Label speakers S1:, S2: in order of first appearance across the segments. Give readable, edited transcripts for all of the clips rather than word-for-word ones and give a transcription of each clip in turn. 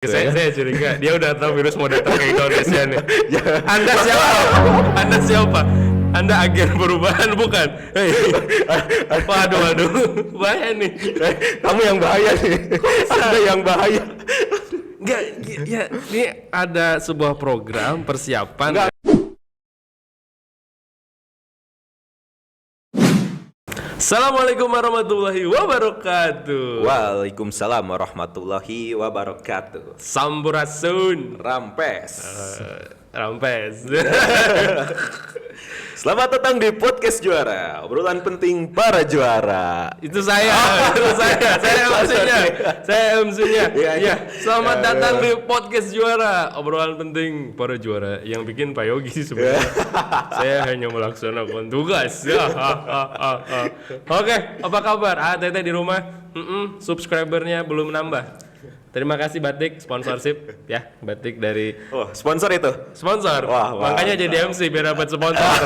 S1: Saya curiga dia udah tahu virus mau datang ke Indonesia nih. Anda siapa? Anda siapa? Anda agen perubahan bukan? Waduh, bahaya nih.
S2: Kamu yang bahaya nih. Anda yang bahaya.
S1: Enggak, ya ini ada sebuah program persiapan.
S2: Enggak.
S1: Assalamualaikum warahmatullahi wabarakatuh.
S2: Waalaikumsalam warahmatullahi wabarakatuh.
S1: Sampurasun.
S2: Rampes.
S1: Rampes.
S2: Selamat datang di podcast juara, obrolan penting para juara.
S1: Itu saya MC-nya. Saya MC-nya. Iya. Selamat datang di podcast juara, obrolan penting para juara. Yang bikin Pak Yogi sebenarnya. Saya hanya melaksanakan tugas. Oke, apa kabar? ATT di rumah? Subscribernya belum nambah. Terima kasih Batik sponsorship ya, Batik dari
S2: Sponsor itu.
S1: Sponsor.
S2: Wah.
S1: Makanya jadi MC biar dapat sponsor.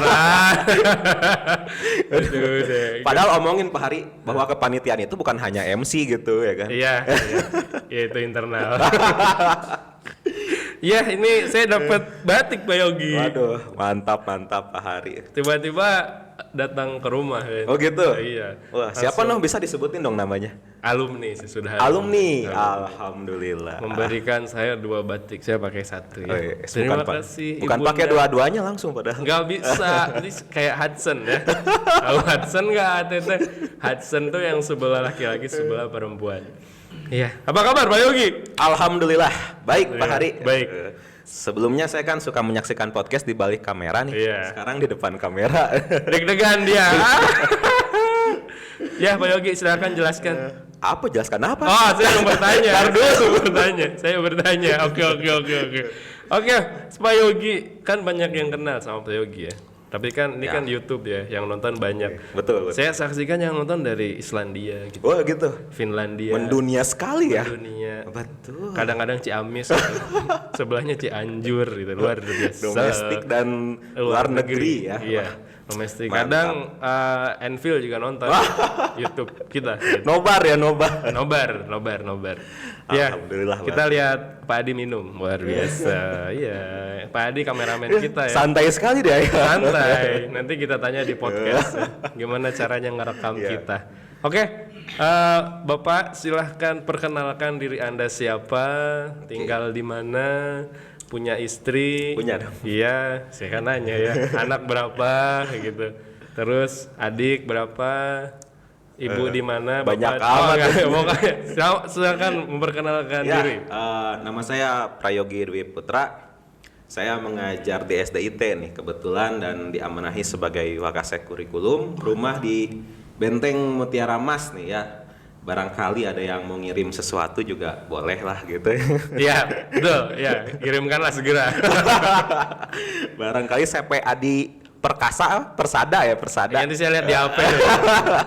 S1: Aduh,
S2: Padahal omongin Pak Hari bahwa kepanitiaan itu bukan hanya MC gitu ya kan.
S1: Iya, itu internal. Ya, ini saya dapat batik Pak Yogi.
S2: Waduh, mantap Pak Hari.
S1: Tiba-tiba datang ke rumah. Kan?
S2: Oh gitu.
S1: Iya.
S2: Wah, siapa noh bisa disebutin dong namanya?
S1: Alumni sih sudah.
S2: Alumni. Alhamdulillah.
S1: Memberikan saya 2 batik, saya pakai 1 ya. Terima kasih.
S2: Bukan pakai dua-duanya langsung padahal.
S1: Nggak bisa, ini kayak Hudson ya. Tahu Hudson nggak ATT? Hudson tuh yang sebelah laki-laki, sebelah perempuan. Iya. Apa kabar Pak Yogi?
S2: Alhamdulillah, baik Pak Hari.
S1: Baik.
S2: Sebelumnya saya kan suka menyaksikan podcast di balik kamera nih.
S1: Iya.
S2: Sekarang di depan kamera.
S1: Deg-degan dia. Ya Pak Yogi silakan jelaskan.
S2: Apa jelaskan apa?
S1: Oh, saya mau bertanya. Saya bertanya. Oke. Oke, Pak Yogi kan banyak yang kenal sama Pak Yogi ya. Tapi kan ini kan YouTube ya, yang nonton banyak.
S2: Betul.
S1: Saya saksikan yang nonton dari Islandia gitu.
S2: Oh gitu.
S1: Finlandia.
S2: Mendunia sekali ya.
S1: Dunia.
S2: Betul.
S1: Kadang-kadang Ciamis gitu. Sebelahnya Cianjur gitu, luar biasa.
S2: Domestik dan luar negeri ya.
S1: Iya, domestik.
S2: Mantap.
S1: Kadang Enfield juga nonton YouTube kita. Gitu.
S2: Nobar.
S1: Nobar. Ya,
S2: Alhamdulillah.
S1: kita lihat Pak Adi minum, luar biasa. Iya, Pak Adi kameramen kita ya.
S2: Santai sekali deh.
S1: Santai. Nanti kita tanya di podcast gimana caranya ngerekam kita. Oke, Bapak silahkan perkenalkan diri Anda siapa, tinggal di mana, punya istri.
S2: Punya dong.
S1: Iya, saya kan nanya ya, anak berapa gitu. Terus adik berapa? Ibu di mana?
S2: Banyak
S1: Bapak?
S2: amat.
S1: Silakan memperkenalkan
S2: Ya,
S1: diri.
S2: nama saya Prayogi Dwi Putra. Saya mengajar di SDIT nih kebetulan dan diamanahi sebagai Wakasek Kurikulum. Rumah di Benteng Mutiara Mas nih ya. Barangkali ada yang mau ngirim sesuatu juga boleh lah gitu.
S1: Iya, betul. Ya, kirimkanlah segera.
S2: Barangkali CPA di Persada.
S1: Nanti saya lihat di HP.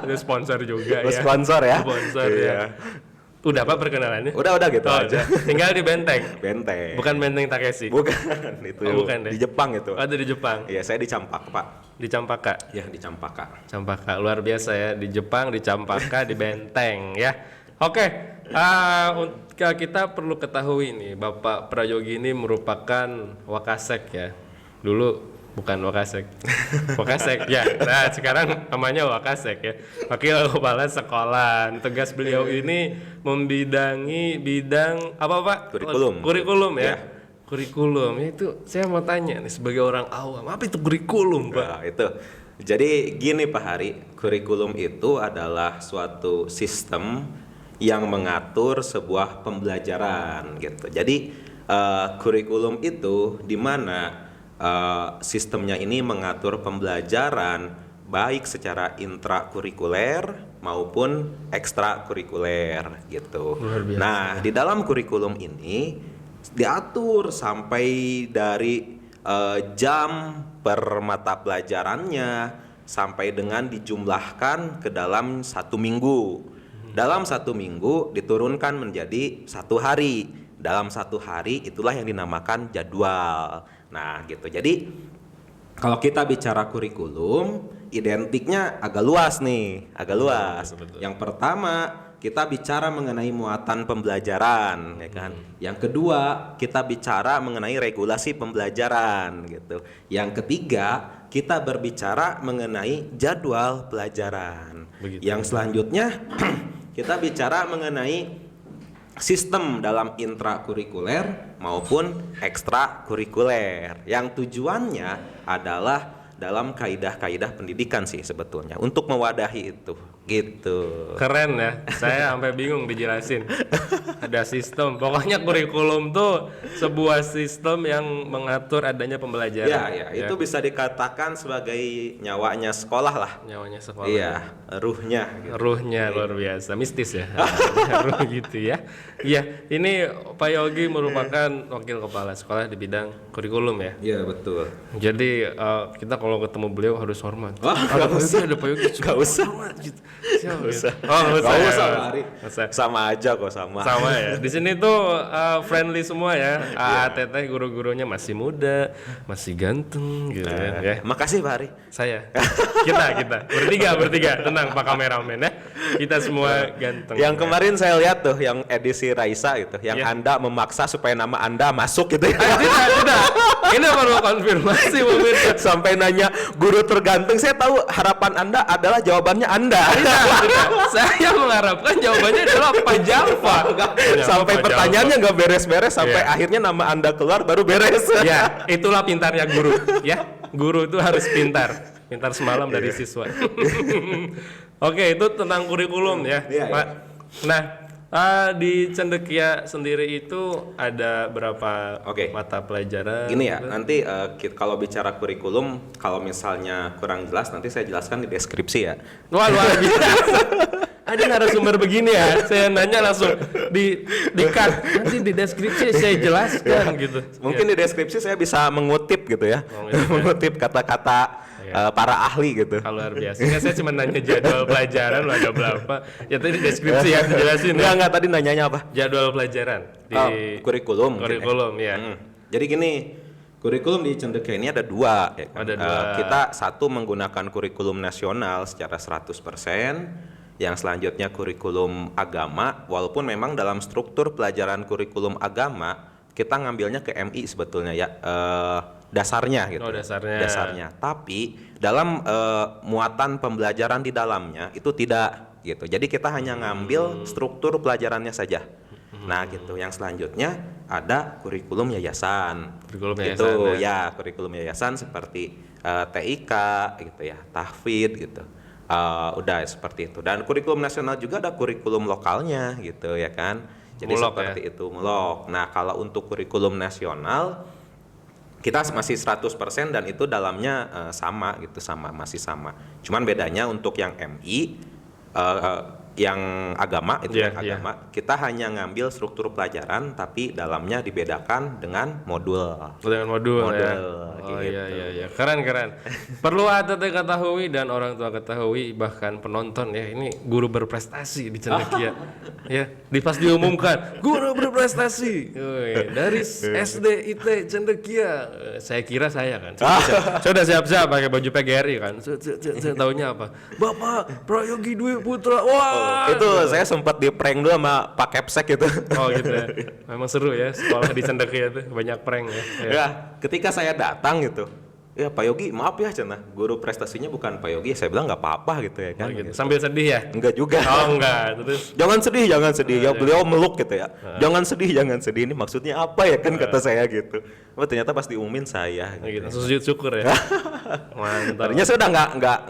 S1: Itu sponsor juga ya.
S2: Sponsor ya.
S1: Sponsor
S2: Iya.
S1: ya. Udah apa perkenalannya?
S2: Udah gitu aja.
S1: Tinggal di Benteng.
S2: Benteng.
S1: Bukan Benteng Takeshi.
S2: Bukan itu.
S1: Bukan deh.
S2: Di Jepang itu.
S1: Ada di Jepang.
S2: Iya, saya di Campaka, Pak.
S1: Di Campaka.
S2: Ya, di Campaka.
S1: Campaka luar biasa ya, di Jepang, di Campaka, di Benteng ya. Oke. Kita perlu ketahui nih, Bapak Prayogi ini merupakan Wakasek ya. Dulu bukan Wakasek. Wakasek ya. Nah, sekarang namanya Wakasek ya. Wakil Kepala Sekolah. Tugas beliau ini membidangi bidang apa Pak? Kurikulum ya.
S2: Ya.
S1: Kurikulum itu saya mau tanya nih sebagai orang awam, apa itu kurikulum, Pak?
S2: Nah, itu. Jadi gini Pak Hari, kurikulum itu adalah suatu sistem yang mengatur sebuah pembelajaran gitu. Jadi kurikulum itu di mana sistemnya ini mengatur pembelajaran baik secara intrakurikuler maupun ekstrakurikuler gitu. Nah, di dalam kurikulum ini diatur sampai dari jam per mata pelajarannya sampai dengan dijumlahkan ke dalam 1 minggu. Dalam 1 minggu diturunkan menjadi 1 hari. Dalam 1 hari itulah yang dinamakan jadwal. Nah gitu. Jadi kalau kita bicara kurikulum, identiknya agak luas nih, agak luas.
S1: Betul.
S2: Yang pertama kita bicara mengenai muatan pembelajaran, ya kan. Yang kedua, kita bicara mengenai regulasi pembelajaran gitu. Yang ketiga, kita berbicara mengenai jadwal pelajaran.
S1: Begitu.
S2: Yang selanjutnya kita bicara mengenai sistem dalam intrakurikuler maupun ekstrakurikuler yang tujuannya adalah dalam kaidah-kaidah pendidikan sih sebetulnya untuk mewadahi itu gitu.
S1: Keren ya, saya sampai bingung dijelasin. Ada sistem, pokoknya kurikulum tuh sebuah sistem yang mengatur adanya pembelajaran.
S2: Ya, itu bisa dikatakan sebagai nyawanya sekolah lah.
S1: Nyawanya sekolah.
S2: Iya, ruhnya. Gitu.
S1: Ruhnya luar biasa, mistis ya. Ruh gitu ya. Iya, ini Pak Yogi merupakan wakil kepala sekolah di bidang kurikulum ya.
S2: Iya, betul.
S1: Jadi kita kalau ketemu beliau harus hormat.
S2: Ada Pak Yogi,
S1: ada Pak Yogi.
S2: Gak usah.
S1: Hormat, gitu.
S2: Gak usah.
S1: Oh,
S2: Gak usah,
S1: ya.
S2: Pak Ari. Sama aja kok sama.
S1: Sama ya. Di sini tuh friendly semua ya. AATT guru-gurunya masih muda, masih ganteng gitu kan ya.
S2: Makasih Pak Ari.
S1: Saya. Kita bertiga. Tenang Pak kameramen ya. Kita semua ganteng.
S2: Yang
S1: ya.
S2: kemarin saya lihat tuh yang edisi Raisa gitu, yang
S1: Iya.
S2: Anda memaksa supaya nama Anda masuk gitu ya.
S1: Tidak. Ini baru konfirmasi pemirsa.
S2: Sampai nanya guru terganteng, saya tahu harapan Anda adalah jawabannya Anda.
S1: Tidak. Saya mengharapkan jawabannya adalah Pak Jalfa.
S2: Sampai
S1: Pak
S2: pertanyaannya nggak beres-beres sampai
S1: Iya.
S2: akhirnya nama Anda keluar baru beres.
S1: Ya, itulah pintarnya guru ya. Guru itu harus pintar semalam dari siswa. Oke, itu tentang kurikulum ya,
S2: Iya,
S1: Pak. Nah, di Cendekia sendiri itu ada berapa
S2: Oke.
S1: mata pelajaran?
S2: Gini ya, nanti kalau bicara kurikulum, kalau misalnya kurang jelas nanti saya jelaskan di deskripsi ya.
S1: Wah, luar biasa. Ada narasumber begini ya, saya nanya langsung di-cut. Nanti di deskripsi saya jelaskan gitu.
S2: Mungkin di deskripsi saya bisa mengutip gitu ya,
S1: Oh, gitu ya.
S2: mengutip kata-kata para ahli gitu.
S1: Luar biasa. Nggak, saya cuma nanya jadwal pelajaran lu ada berapa. Ya tadi deskripsi ya dijelasin ya.
S2: Enggak, tadi nanyanya apa?
S1: Jadwal pelajaran di
S2: Kurikulum.
S1: kurikulum ya.
S2: Jadi gini, kurikulum di Cendekia ini ada dua. Ya kan?
S1: Ada dua.
S2: Kita satu menggunakan kurikulum nasional secara 100%. Yang selanjutnya kurikulum agama, walaupun memang dalam struktur pelajaran kurikulum agama kita ngambilnya ke MI sebetulnya ya, dasarnya gitu.
S1: Oh, dasarnya.
S2: Tapi dalam muatan pembelajaran di dalamnya itu tidak gitu. Jadi kita hanya ngambil struktur pelajarannya saja. Nah gitu. Yang selanjutnya ada kurikulum yayasan.
S1: Kurikulum
S2: Gitu
S1: yayasan,
S2: ya, kurikulum yayasan seperti TIK gitu ya, tahfidz gitu. Udah seperti itu. Dan kurikulum nasional juga ada kurikulum lokalnya gitu ya kan. Jadi
S1: Mulok
S2: seperti itu mulok. Nah, kalau untuk kurikulum nasional kita masih 100% dan itu dalamnya sama gitu, masih sama. Cuman bedanya untuk yang MI yang agama itu
S1: Iya,
S2: yang agama, kita hanya ngambil struktur pelajaran tapi dalamnya dibedakan dengan modul.
S1: Dengan modul ya.
S2: Gitu.
S1: Oh iya. Keren. Perlu ATT ketahui dan orang tua ketahui, bahkan penonton ya, ini guru berprestasi di Cendekia. Ya, pas diumumkan guru berprestasi. Dari SD IT Cendekia. Saya kira saya kan. Saya udah siap-siap pakai baju PGRI kan. Saya taunya apa? Bapak Prayogi Dwi Putra. Wah,
S2: Itu saya sempat di prank dulu sama Pak Kepsek gitu.
S1: Oh gitu ya. Memang seru ya sekolah di Cendekia tuh, banyak prank ya.
S2: Ya, ketika saya datang gitu, ya Pak Yogi maaf ya Cena, guru prestasinya bukan Pak Yogi. Saya bilang nggak apa-apa gitu ya kan.
S1: Oh, gitu.
S2: Gitu.
S1: Sambil sedih ya?
S2: Enggak juga.
S1: Oh enggak, terus
S2: Jangan sedih. Ya beliau meluk gitu ya. Jangan sedih. Ini maksudnya apa ya kan kata saya gitu. Oh ternyata pas diumumin saya.
S1: gitu. Sujud syukur ya. Mantap.
S2: Tadinya saya udah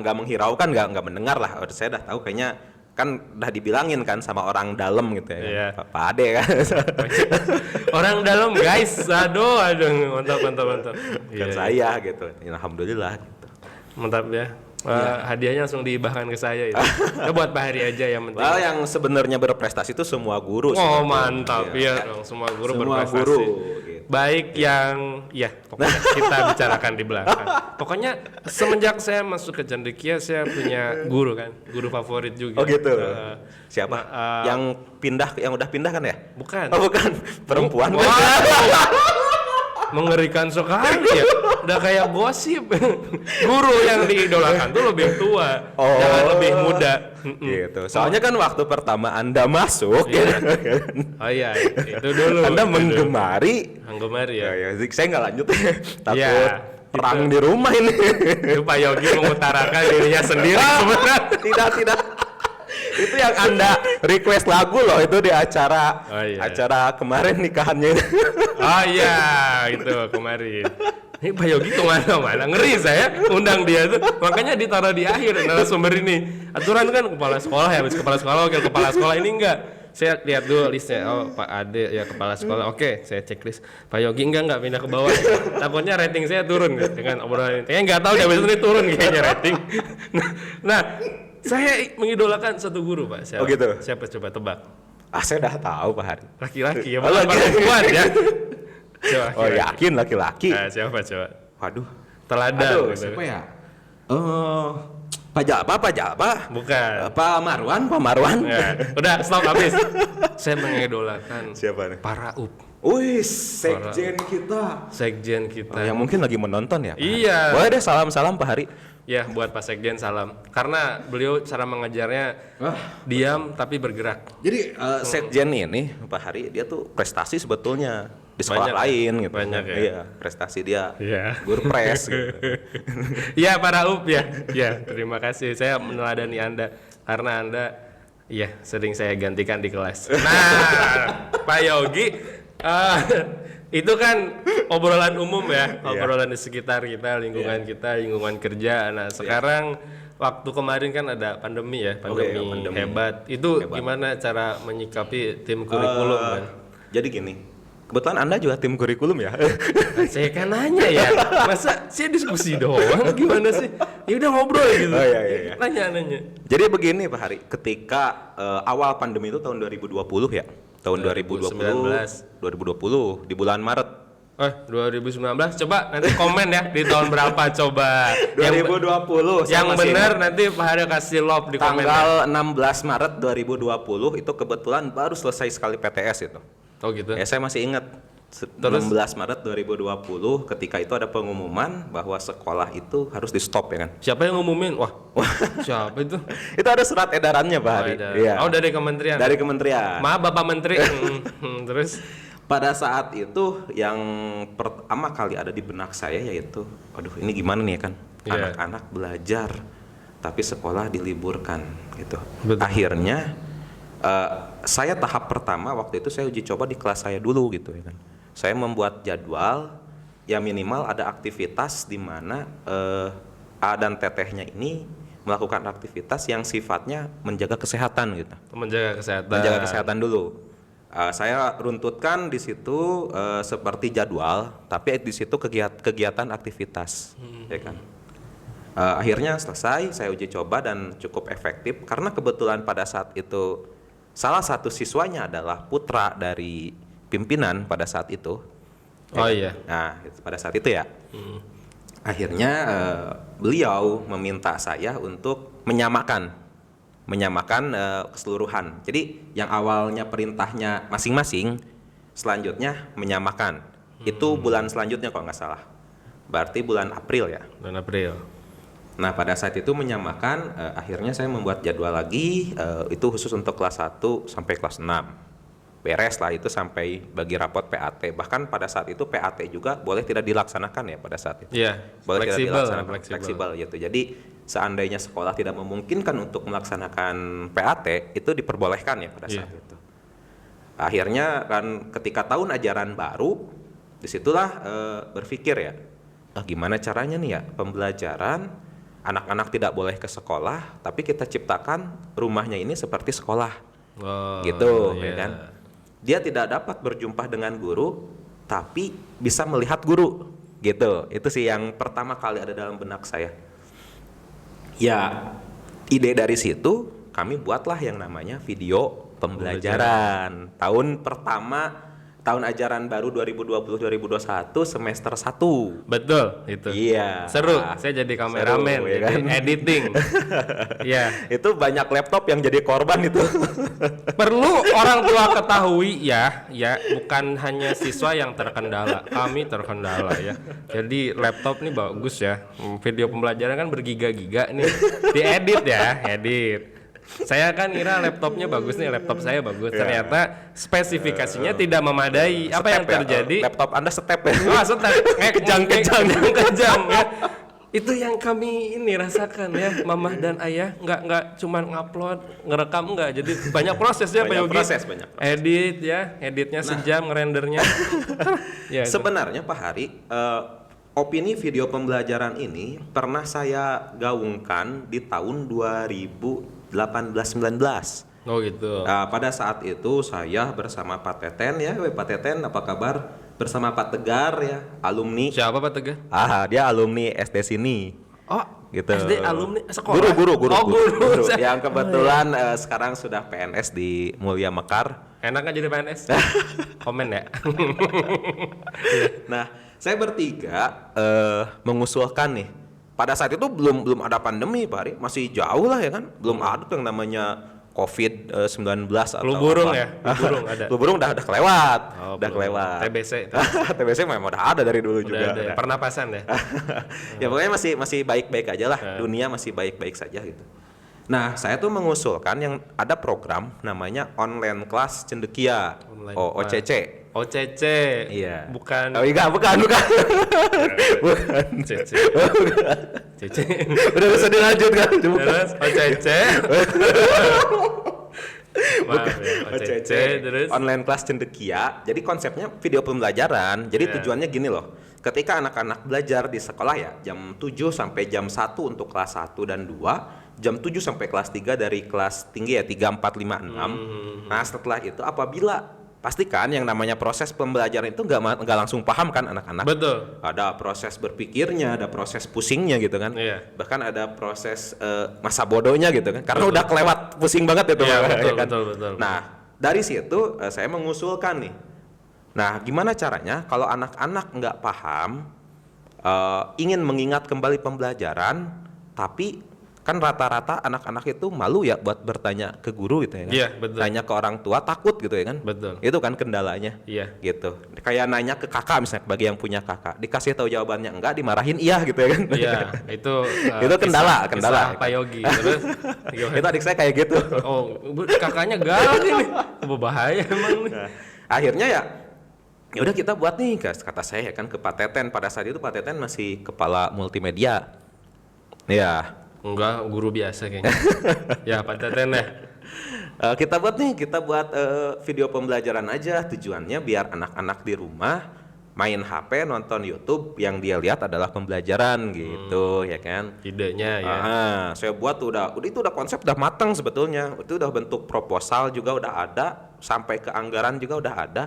S2: nggak menghiraukan, nggak mendengar lah. Saya udah tahu kayaknya kan udah dibilangin kan sama orang dalam gitu ya.
S1: Iya.
S2: Pak Ade kan.
S1: Orang dalam guys, aduh, mantap.
S2: Kan
S1: Iya,
S2: saya gitu. Ya, alhamdulillah gitu.
S1: mantap ya. Hadiahnya langsung dibahkan ke saya itu. Ya buat Pak Hari aja yang penting.
S2: Well, yang sebenarnya berprestasi itu semua guru.
S1: Oh
S2: sebetulnya.
S1: mantap, iya dong, semua guru
S2: Semua
S1: berprestasi.
S2: guru, gitu.
S1: Baik yang, ya pokoknya kita bicarakan di belakang. Pokoknya semenjak saya masuk ke Cendekia, saya punya guru kan, guru favorit juga.
S2: Oh gitu.
S1: Eh,
S2: Siapa?
S1: nah,
S2: yang udah pindah kan ya?
S1: bukan.
S2: Oh bukan, perempuan.
S1: Waduh. Mengerikan sekali ya. udah kayak gosip. Guru yang diidolakan tuh lebih tua,
S2: Oh.
S1: jangan lebih muda.
S2: Gitu. Soalnya kan waktu pertama Anda masuk,
S1: Iya.
S2: gitu kan.
S1: Oh iya, itu dulu.
S2: Anda
S1: itu
S2: menggemari.
S1: dulu. Menggemari ya.
S2: Ya, saya nggak lanjut. Takut
S1: Iya,
S2: perang
S1: itu.
S2: di rumah ini.
S1: Itu Pak Yogi mengutarakan dirinya sendiri sebenarnya.
S2: Tidak. Itu yang Anda request lagu loh, itu di acara
S1: Oh, iya.
S2: acara kemarin nikahannya.
S1: Oh iya, itu kemarin. Ini Pak Yogi kemana-mana, ngeri saya undang dia tuh. Makanya ditaruh di akhir narasumber ini. Aturan kan kepala sekolah ya, habis kepala sekolah, wakil kepala sekolah ini enggak. Saya lihat dulu listnya, oh Pak Ade ya kepala sekolah, oke saya checklist. Pak Yogi enggak pindah ke bawah. Takutnya rating saya turun dengan obrolan ini. Kayaknya nggak tahu dia besok ini turun kayaknya rating. Nah, saya mengidolakan satu guru Pak. Siapa?
S2: Oh, gitu?
S1: Siapa coba tebak?
S2: Saya udah tahu Pak Hari.
S1: Laki-laki ya,
S2: Oh,
S1: bukan
S2: laki-laki.
S1: perempuan ya. Coba,
S2: Oh yakin laki-laki.
S1: Nah, siapa coba?
S2: Waduh.
S1: Teladan.
S2: Aduh,
S1: gitu.
S2: siapa ya? Pak Jalpa.
S1: Bukan.
S2: Pak Marwan.
S1: Ya, udah stop habis. Saya mengidolakan
S2: Siapa nih?
S1: Pak Raup,
S2: Wih, sekjen kita.
S1: sekjen kita.
S2: Yang mungkin lagi menonton ya Pak Hari?
S1: Iya.
S2: Boleh deh salam-salam Pak Hari.
S1: Ya, buat Pak Sekjen salam. Karena beliau cara mengajarnya diam tapi bergerak.
S2: Jadi sekjen ini Pak Hari dia tuh prestasi sebetulnya di sekolah
S1: Banyak,
S2: lain gitu.
S1: banyak ya?
S2: Iya, prestasi dia.
S1: Iya.
S2: Gurpres gitu.
S1: Ya, Pak Raup ya. Ya, terima kasih. Saya meneladani Anda karena Anda ya sering saya gantikan di kelas. Nah, Pak Yogi itu kan obrolan umum ya, obrolan di sekitar kita, lingkungan kita, lingkungan kerja. Nah, sekarang waktu kemarin kan ada pandemi ya, pandemi hebat. Itu gimana cara menyikapi tim kurikulum kan?
S2: Jadi gini, kebetulan Anda juga tim kurikulum ya?
S1: Saya kan nanya ya, masa saya diskusi doang gimana sih? Ya udah ngobrol gitu.
S2: Oh, iya.
S1: Nanya.
S2: Jadi begini Pak Hari, ketika awal pandemi itu tahun 2020 ya, tahun 2020 di bulan Maret.
S1: 2019 coba nanti komen ya di tahun berapa coba.
S2: 2020
S1: Yang
S2: masih
S1: benar
S2: ingat.
S1: nanti Pak Hari kasih love di komen.
S2: Tanggal 16 Maret 2020 itu kebetulan baru selesai sekali PTS itu.
S1: Oh gitu.
S2: Ya saya masih ingat 16 Maret 2020 ketika itu ada pengumuman bahwa sekolah itu harus di stop ya kan.
S1: Siapa yang ngumumin? Wah, siapa itu?
S2: Itu ada surat edarannya Pak Hari. Iya.
S1: Oh, dari kementerian.
S2: Dari kementerian.
S1: Maaf Bapak Menteri. Terus
S2: Pada saat itu yang pertama kali ada di benak saya yaitu, aduh ini gimana nih ya kan, anak-anak belajar tapi sekolah diliburkan gitu.
S1: Betul.
S2: Akhirnya saya tahap pertama waktu itu saya uji coba di kelas saya dulu gitu ya kan. Saya membuat jadwal ya minimal ada aktivitas di mana A dan tetehnya ini melakukan aktivitas yang sifatnya menjaga kesehatan gitu.
S1: menjaga kesehatan.
S2: Menjaga kesehatan dulu. Saya runtutkan di situ seperti jadwal, tapi di situ kegiatan aktivitas, ya kan. Akhirnya selesai, saya uji coba dan cukup efektif karena kebetulan pada saat itu salah satu siswanya adalah putra dari pimpinan pada saat itu.
S1: Oh iya.
S2: Nah, pada saat itu ya. Akhirnya beliau meminta saya untuk menyamakan keseluruhan. Jadi yang awalnya perintahnya masing-masing, selanjutnya menyamakan. Itu bulan selanjutnya kalau nggak salah. Berarti bulan April ya.
S1: Bulan April.
S2: Nah pada saat itu menyamakan, akhirnya saya membuat jadwal lagi, itu khusus untuk kelas 1 sampai kelas 6. Beres lah itu sampai bagi rapot PAT. Bahkan pada saat itu PAT juga boleh tidak dilaksanakan ya pada saat itu.
S1: Iya.
S2: Boleh tidak dilaksanakan,
S1: Fleksibel.
S2: fleksibel gitu. Jadi seandainya sekolah tidak memungkinkan untuk melaksanakan PAT, itu diperbolehkan ya pada saat itu. Akhirnya kan ketika tahun ajaran baru, disitulah berpikir ya, gimana caranya nih ya pembelajaran, anak-anak tidak boleh ke sekolah, tapi kita ciptakan rumahnya ini seperti sekolah, gitu, ya kan? Dia tidak dapat berjumpa dengan guru, tapi bisa melihat guru, gitu. Itu sih yang pertama kali ada dalam benak saya. Ya, ide dari situ kami buatlah yang namanya video pembelajaran. Tahun pertama tahun ajaran baru 2020-2021 semester 1.
S1: Betul itu.
S2: Iya.
S1: Seru. Saya jadi kameramen,
S2: Seru, ya
S1: jadi
S2: kan?
S1: editing. Iya.
S2: Itu banyak laptop yang jadi korban itu.
S1: Perlu orang tua ketahui ya, bukan hanya siswa yang terkendala, kami terkendala ya. Jadi laptop nih bagus ya. Video pembelajaran kan bergiga-giga nih. Diedit ya, edit. Saya kan kira laptopnya bagus nih, laptop saya bagus. Ternyata spesifikasinya tidak memadai. Apa yang
S2: Step ya,
S1: terjadi?
S2: laptop Anda step ya.
S1: Wah, setek. Kejang ya. Itu yang kami ini rasakan ya, mamah dan ayah nggak cuma ngupload, ngerekam nggak, jadi banyak prosesnya Pak
S2: Banyak
S1: Yogi.
S2: proses.
S1: Edit ya, editnya sejam, ngerendernya. Ya, itu.
S2: Sebenarnya Pak Hari, opini video pembelajaran ini pernah saya gaungkan di tahun 2018-19.
S1: Oh gitu.
S2: Nah, pada saat itu saya bersama Pak Teten ya, Pak Teten apa kabar? Bersama Pak Tegar ya, alumni.
S1: Siapa Pak Tegar?
S2: Dia alumni SD sini.
S1: Oh,
S2: Gitu.
S1: SD alumni sekolah.
S2: Guru.
S1: Oh, guru.
S2: Yang kebetulan sekarang sudah PNS di Mulia Mekar.
S1: Enak kan jadi PNS? Komen ya.
S2: Nah, saya bertiga mengusulkan nih. Pada saat itu belum ada pandemi, Pak Ari. Masih jauh lah ya kan. Belum ada tuh yang namanya COVID-19 atau
S1: Flu burung
S2: apa.
S1: ya? Flu burung ada.
S2: Flu burung udah kelewat.
S1: Oh,
S2: udah
S1: belum.
S2: kelewat.
S1: TBC.
S2: TBC memang udah ada dari dulu
S1: Udah
S2: juga.
S1: ada. Pernapasan ya?
S2: Ya pokoknya masih baik-baik aja lah. Dunia masih baik-baik saja gitu. Nah, saya tuh mengusulkan yang ada program namanya online class cendekia.
S1: Online
S2: OCC.
S1: OCC.
S2: Iya.
S1: Bukan.
S2: Oh iya, bukan. Bukan.
S1: CC. CC.
S2: Udah bisa dilanjut kan?
S1: Terus OCC. Maaf ya, OCC terus.
S2: Online class cendekia. Jadi konsepnya video pembelajaran. Jadi
S1: Iya.
S2: tujuannya gini loh. Ketika anak-anak belajar di sekolah ya, jam 7 sampai jam 1 untuk kelas 1 dan 2, jam 7 sampai kelas 3 dari kelas tinggi ya 3, 4, 5, 6. Nah, setelah itu apabila pastikan yang namanya proses pembelajaran itu nggak langsung paham kan anak-anak.
S1: Betul.
S2: Ada proses berpikirnya, ada proses pusingnya gitu kan.
S1: Iya.
S2: Bahkan ada proses masa bodohnya gitu kan. Karena udah kelewat pusing banget itu.
S1: Iya,
S2: ya kan?
S1: betul.
S2: Nah, dari situ saya mengusulkan nih. Nah, gimana caranya kalau anak-anak nggak paham, ingin mengingat kembali pembelajaran, tapi kan rata-rata anak-anak itu malu ya buat bertanya ke guru gitu ya kan.
S1: Iya, betul.
S2: Tanya ke orang tua takut gitu ya kan.
S1: Betul.
S2: Itu kan kendalanya.
S1: Iya.
S2: Gitu. Kayak nanya ke kakak misalnya, bagi yang punya kakak, dikasih tahu jawabannya enggak, dimarahin iya gitu ya kan.
S1: Iya, itu
S2: Itu kendala.
S1: kisah Pak Yogi. Terus gimana?
S2: Itu adik saya kayak gitu.
S1: Oh, kakaknya galak ini. Bahaya emang nih.
S2: Nah, akhirnya ya udah kita buat nih, kata saya ya kan, ke Pak Teten. Pada saat itu Pak Teten masih kepala multimedia. Ya.
S1: Enggak, guru biasa kayaknya. Ya, Pak Teten ya.
S2: Kita buat video pembelajaran aja. Tujuannya biar anak-anak di rumah main HP, nonton YouTube, yang dia lihat adalah pembelajaran gitu, ya kan.
S1: Idenya ya.
S2: Saya buat itu udah konsep udah matang sebetulnya. Itu udah bentuk proposal juga udah ada, sampai ke anggaran juga udah ada.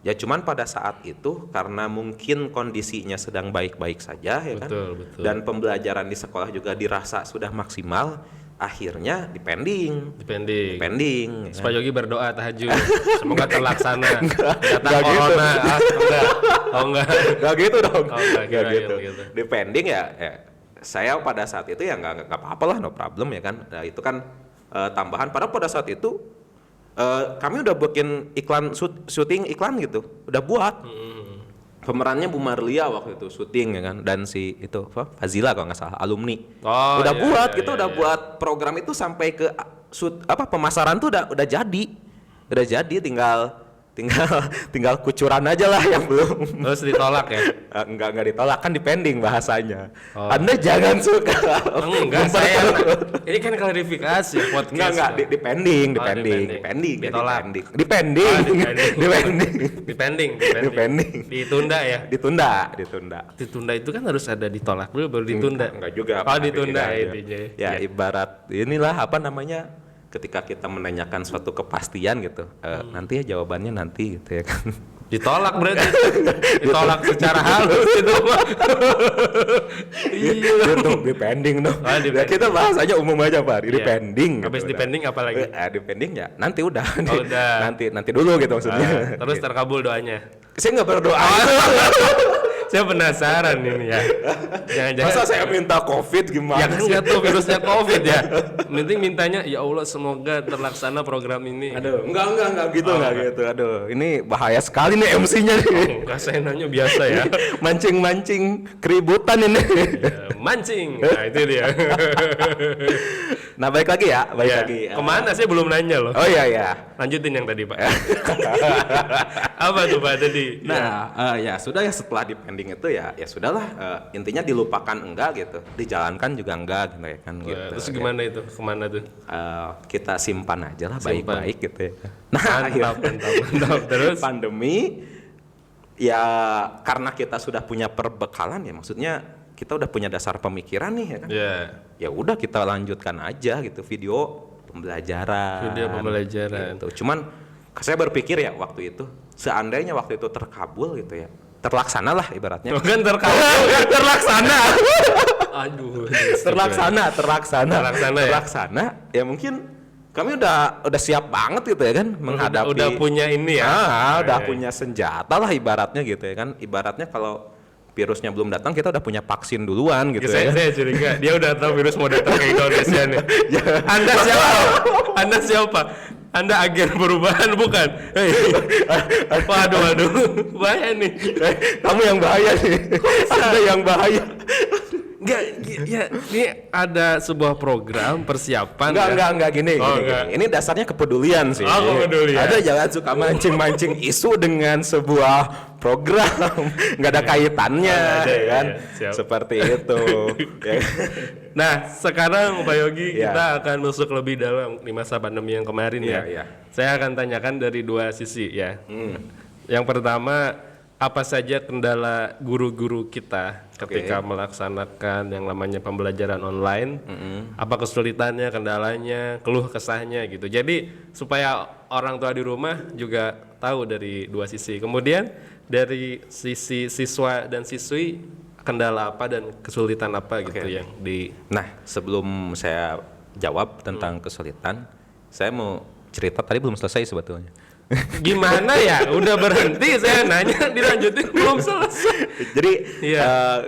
S2: Ya cuman pada saat itu karena mungkin kondisinya sedang baik-baik saja ya kan.
S1: Betul.
S2: Dan pembelajaran di sekolah juga dirasa sudah maksimal, akhirnya dipending.
S1: Dipending.
S2: Ya kan?
S1: Pak Yogi berdoa tahajud. Semoga terlaksana. Datang
S2: Enggak
S1: corona.
S2: gitu.
S1: Enggak. Oh enggak.
S2: Gak gitu dong.
S1: Oh, enggak,
S2: Nggak
S1: kirain
S2: gitu.
S1: gitu.
S2: Dipending ya, saya pada saat itu ya nggak apa-apa lah, no problem ya kan. Nah, itu kan tambahan. Padahal pada saat itu kami udah bikin iklan, syuting iklan gitu, udah buat. Pemerannya Bu Marlia waktu itu syuting ya kan, dan si itu Fazila kalau nggak salah, alumni.
S1: Oh,
S2: udah
S1: iya,
S2: buat
S1: iya,
S2: kita
S1: iya,
S2: udah
S1: iya.
S2: buat program itu sampai ke pemasaran tuh udah jadi, tinggal kucuran aja lah yang belum.
S1: Terus ditolak ya?
S2: Enggak ditolak, kan dipending bahasanya.
S1: Oh.
S2: Anda jangan suka.
S1: Enggak, saya ini kan klarifikasi podcast.
S2: Enggak, dipending.
S1: Ditolak.
S2: Dipending.
S1: Dipending. Ditunda ya?
S2: Ditunda.
S1: Ditunda itu kan harus ada ditolak dulu baru ditunda.
S2: Enggak juga.
S1: Oh,
S2: Pak,
S1: ditunda
S2: tidak aja.
S1: intinya.
S2: Ya, ibarat inilah apa namanya? Ketika kita menanyakan suatu kepastian gitu, nanti ya jawabannya nanti gitu ya kan.
S1: Ditolak berarti. Ditolak secara halus itu mah. Iya.
S2: Itu depending dong.
S1: Ah,
S2: Ya, kita bahas aja umum aja Pak.
S1: Iya.
S2: Depending.
S1: Habis
S2: gitu,
S1: depending apa lagi?
S2: Depending ya nanti udah.
S1: Oh, udah.
S2: nanti dulu gitu maksudnya.
S1: Terus terkabul doanya.
S2: Saya nggak berdoa.
S1: Saya penasaran ini ya. Jangan-jangan
S2: Masa saya minta COVID
S1: ya
S2: gimana
S1: kan
S2: sih?
S1: nggak tahu virusnya COVID ya. Penting mintanya ya Allah semoga terlaksana program ini.
S2: Aduh, enggak gitu, gitu. Aduh, ini bahaya sekali nih MC-nya nih.
S1: Enggak, saya nanya biasa ya.
S2: Mancing-mancing keributan ini.
S1: Ya, mancing. Nah itu dia.
S2: Nah, baik lagi ya, baik
S1: Ya,
S2: lagi.
S1: kemana saya belum nanya loh.
S2: Oh iya ya.
S1: Lanjutin yang tadi Pak. Apa tuh Pak tadi?
S2: Nah, ya sudah ya setelah depending itu ya sudahlah intinya dilupakan enggak gitu. Dijalankan juga enggak gitu ya kan gitu.
S1: Terus gimana itu? Kemana tuh?
S2: Kita simpan aja lah
S1: Simpan.
S2: baik-baik gitu ya. Nah,
S1: Mantap. Terus?
S2: pandemi ya karena kita sudah punya perbekalan ya maksudnya kita udah punya dasar pemikiran nih ya kan.
S1: Ya.
S2: Ya udah kita lanjutkan aja gitu video pembelajaran.
S1: Video pembelajaran.
S2: Gitu. Cuman saya berpikir ya waktu itu seandainya waktu itu terkabul gitu ya. Terlaksana lah ibaratnya.
S1: Tuh kan terlaksana. Aduh.
S2: Terlaksana ya mungkin kami udah siap banget gitu ya kan menghadapi
S1: Udah punya ini ya.
S2: udah punya senjata lah ibaratnya gitu ya kan. Ibaratnya kalau virusnya belum datang kita udah punya vaksin duluan gitu ya.
S1: Saya curiga dia udah tahu virus mau datang ke Indonesia nih. Anda siapa? Anda agen perubahan bukan? Waduh, bahaya nih.
S2: Kamu yang bahaya nih. Anda yang bahaya.
S1: Enggak, ya ini ada sebuah program persiapan
S2: Enggak gini. Ini dasarnya kepedulian sih.
S1: Oh, kepedulian.
S2: Ada jangan suka mancing-mancing isu dengan sebuah program. Enggak ada kaitannya ya kan.
S1: Siap.
S2: Seperti itu. Ya.
S1: Nah, sekarang Pak Yogi
S2: Ya.
S1: kita akan masuk lebih dalam di masa pandemi yang kemarin ya.
S2: Ya.
S1: Saya akan tanyakan dari dua sisi ya. Yang pertama, apa saja kendala guru-guru kita ketika melaksanakan yang namanya pembelajaran online? Apa kesulitannya, kendalanya, keluh kesahnya gitu. Jadi supaya orang tua di rumah juga tahu dari dua sisi. Kemudian dari sisi siswa dan siswi, kendala apa dan kesulitan apa gitu yang di.
S2: Nah, sebelum saya jawab tentang kesulitan, saya mau cerita tadi belum selesai sebetulnya.
S1: Gimana ya? Udah berhenti saya nanya dilanjutin belum selesai.
S2: Jadi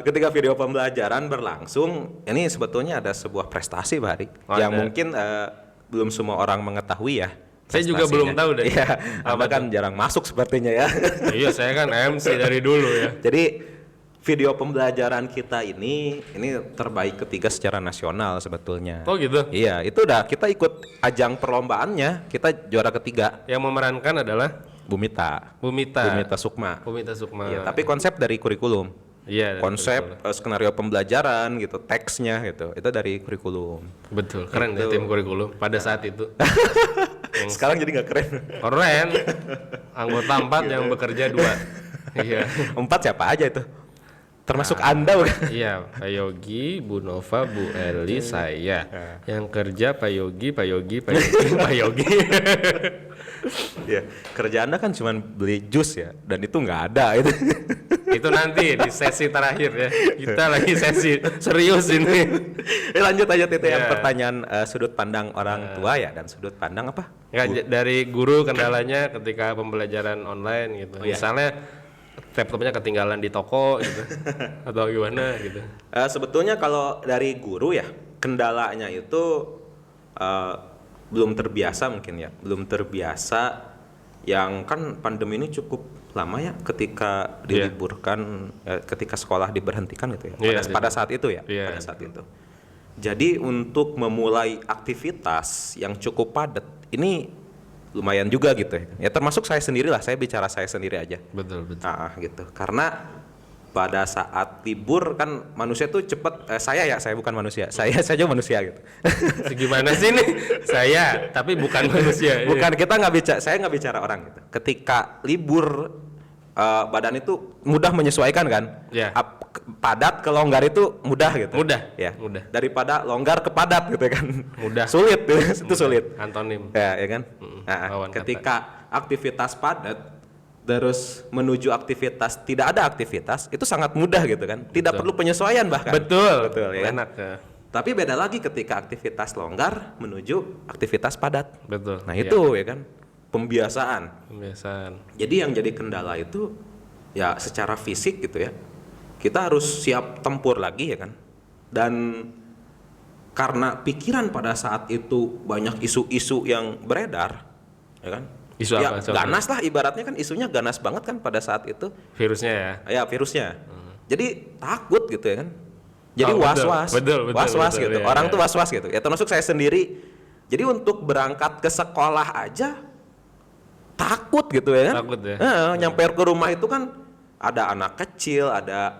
S2: ketika video pembelajaran berlangsung, ini sebetulnya ada sebuah prestasi Pak Hari yang mungkin belum semua orang mengetahui ya.
S1: Saya juga belum tahu deh.
S2: Iya, Anda kan jarang masuk sepertinya ya.
S1: Iya, saya kan MC dari dulu ya.
S2: Jadi video pembelajaran kita ini terbaik ketiga secara nasional sebetulnya.
S1: Oh gitu.
S2: Iya, itu udah kita ikut ajang perlombaannya, kita juara ketiga.
S1: Yang memerankan adalah
S2: Bumita Sukma.
S1: Bumita Sukma.
S2: Iya, tapi konsep dari kurikulum.
S1: Iya.
S2: Konsep skenario pembelajaran gitu, teksnya gitu. Itu dari kurikulum.
S1: Betul. Keren ya tim kurikulum pada saat itu.
S2: Sekarang jadi nggak keren.
S1: Keren. Anggota 4 yang bekerja 2. Iya.
S2: 4 siapa aja itu? Termasuk Anda bukan?
S1: Iya, Pak Yogi, Bu Nova, Bu Eli, saya. Yang kerja Pak Yogi.
S2: Ya, kerja Anda kan cuma beli jus ya, dan itu nggak ada itu.
S1: Itu nanti di sesi terakhir ya. Kita lagi sesi serius ini.
S2: Lanjut aja Tete yang pertanyaan sudut pandang orang tua ya dan sudut pandang apa?
S1: Dari guru kendalanya ketika pembelajaran online gitu. Misalnya laptopnya ketinggalan di toko gitu. Atau gimana gitu.
S2: Sebetulnya kalau dari guru ya, kendalanya itu belum terbiasa mungkin ya. Belum terbiasa yang kan pandemi ini cukup lama ya ketika diliburkan, ketika sekolah diberhentikan gitu ya. Pada saat itu ya, pada saat itu. Jadi untuk memulai aktivitas yang cukup padat ini lumayan juga gitu ya. Ya termasuk saya sendiri lah, saya bicara saya sendiri aja.
S1: Betul.
S2: Gitu. Karena pada saat libur kan manusia tuh cepet, saya bukan manusia, saya saja manusia gitu.
S1: Gimana sih nih? Saya, tapi bukan manusia.
S2: Bukan, saya nggak bicara orang gitu. Ketika libur badan itu mudah menyesuaikan kan. Padat ke longgar itu mudah gitu.
S1: Mudah.
S2: Daripada longgar ke padat gitu kan.
S1: Mudah.
S2: Sulit itu sulit.
S1: Antonim.
S2: Ya kan.
S1: Lawan
S2: Ketika aktivitas padat terus menuju aktivitas, tidak ada aktivitas, itu sangat mudah gitu kan. Tidak perlu penyesuaian bahkan.
S1: Betul,
S2: ya kan?
S1: enak ya.
S2: Tapi beda lagi ketika aktivitas longgar menuju aktivitas padat.
S1: Betul.
S2: Nah itu ya kan, pembiasaan. Jadi yang jadi kendala itu ya secara fisik gitu ya, kita harus siap tempur lagi ya kan. Dan karena pikiran pada saat itu banyak isu-isu yang beredar, ya kan?
S1: Isu
S2: ya,
S1: apa?
S2: Ganas lah ibaratnya kan, isunya ganas banget kan pada saat itu.
S1: Virusnya ya?
S2: Ya virusnya. Jadi takut gitu ya kan. Jadi
S1: Oh,
S2: was-was,
S1: betul,
S2: was-was gitu.
S1: ya,
S2: Orang
S1: ya.
S2: tuh was-was gitu. Ya termasuk saya sendiri. Jadi untuk berangkat ke sekolah aja takut gitu ya kan.
S1: Takut ya.
S2: Nyampe ke rumah itu kan ada anak kecil, ada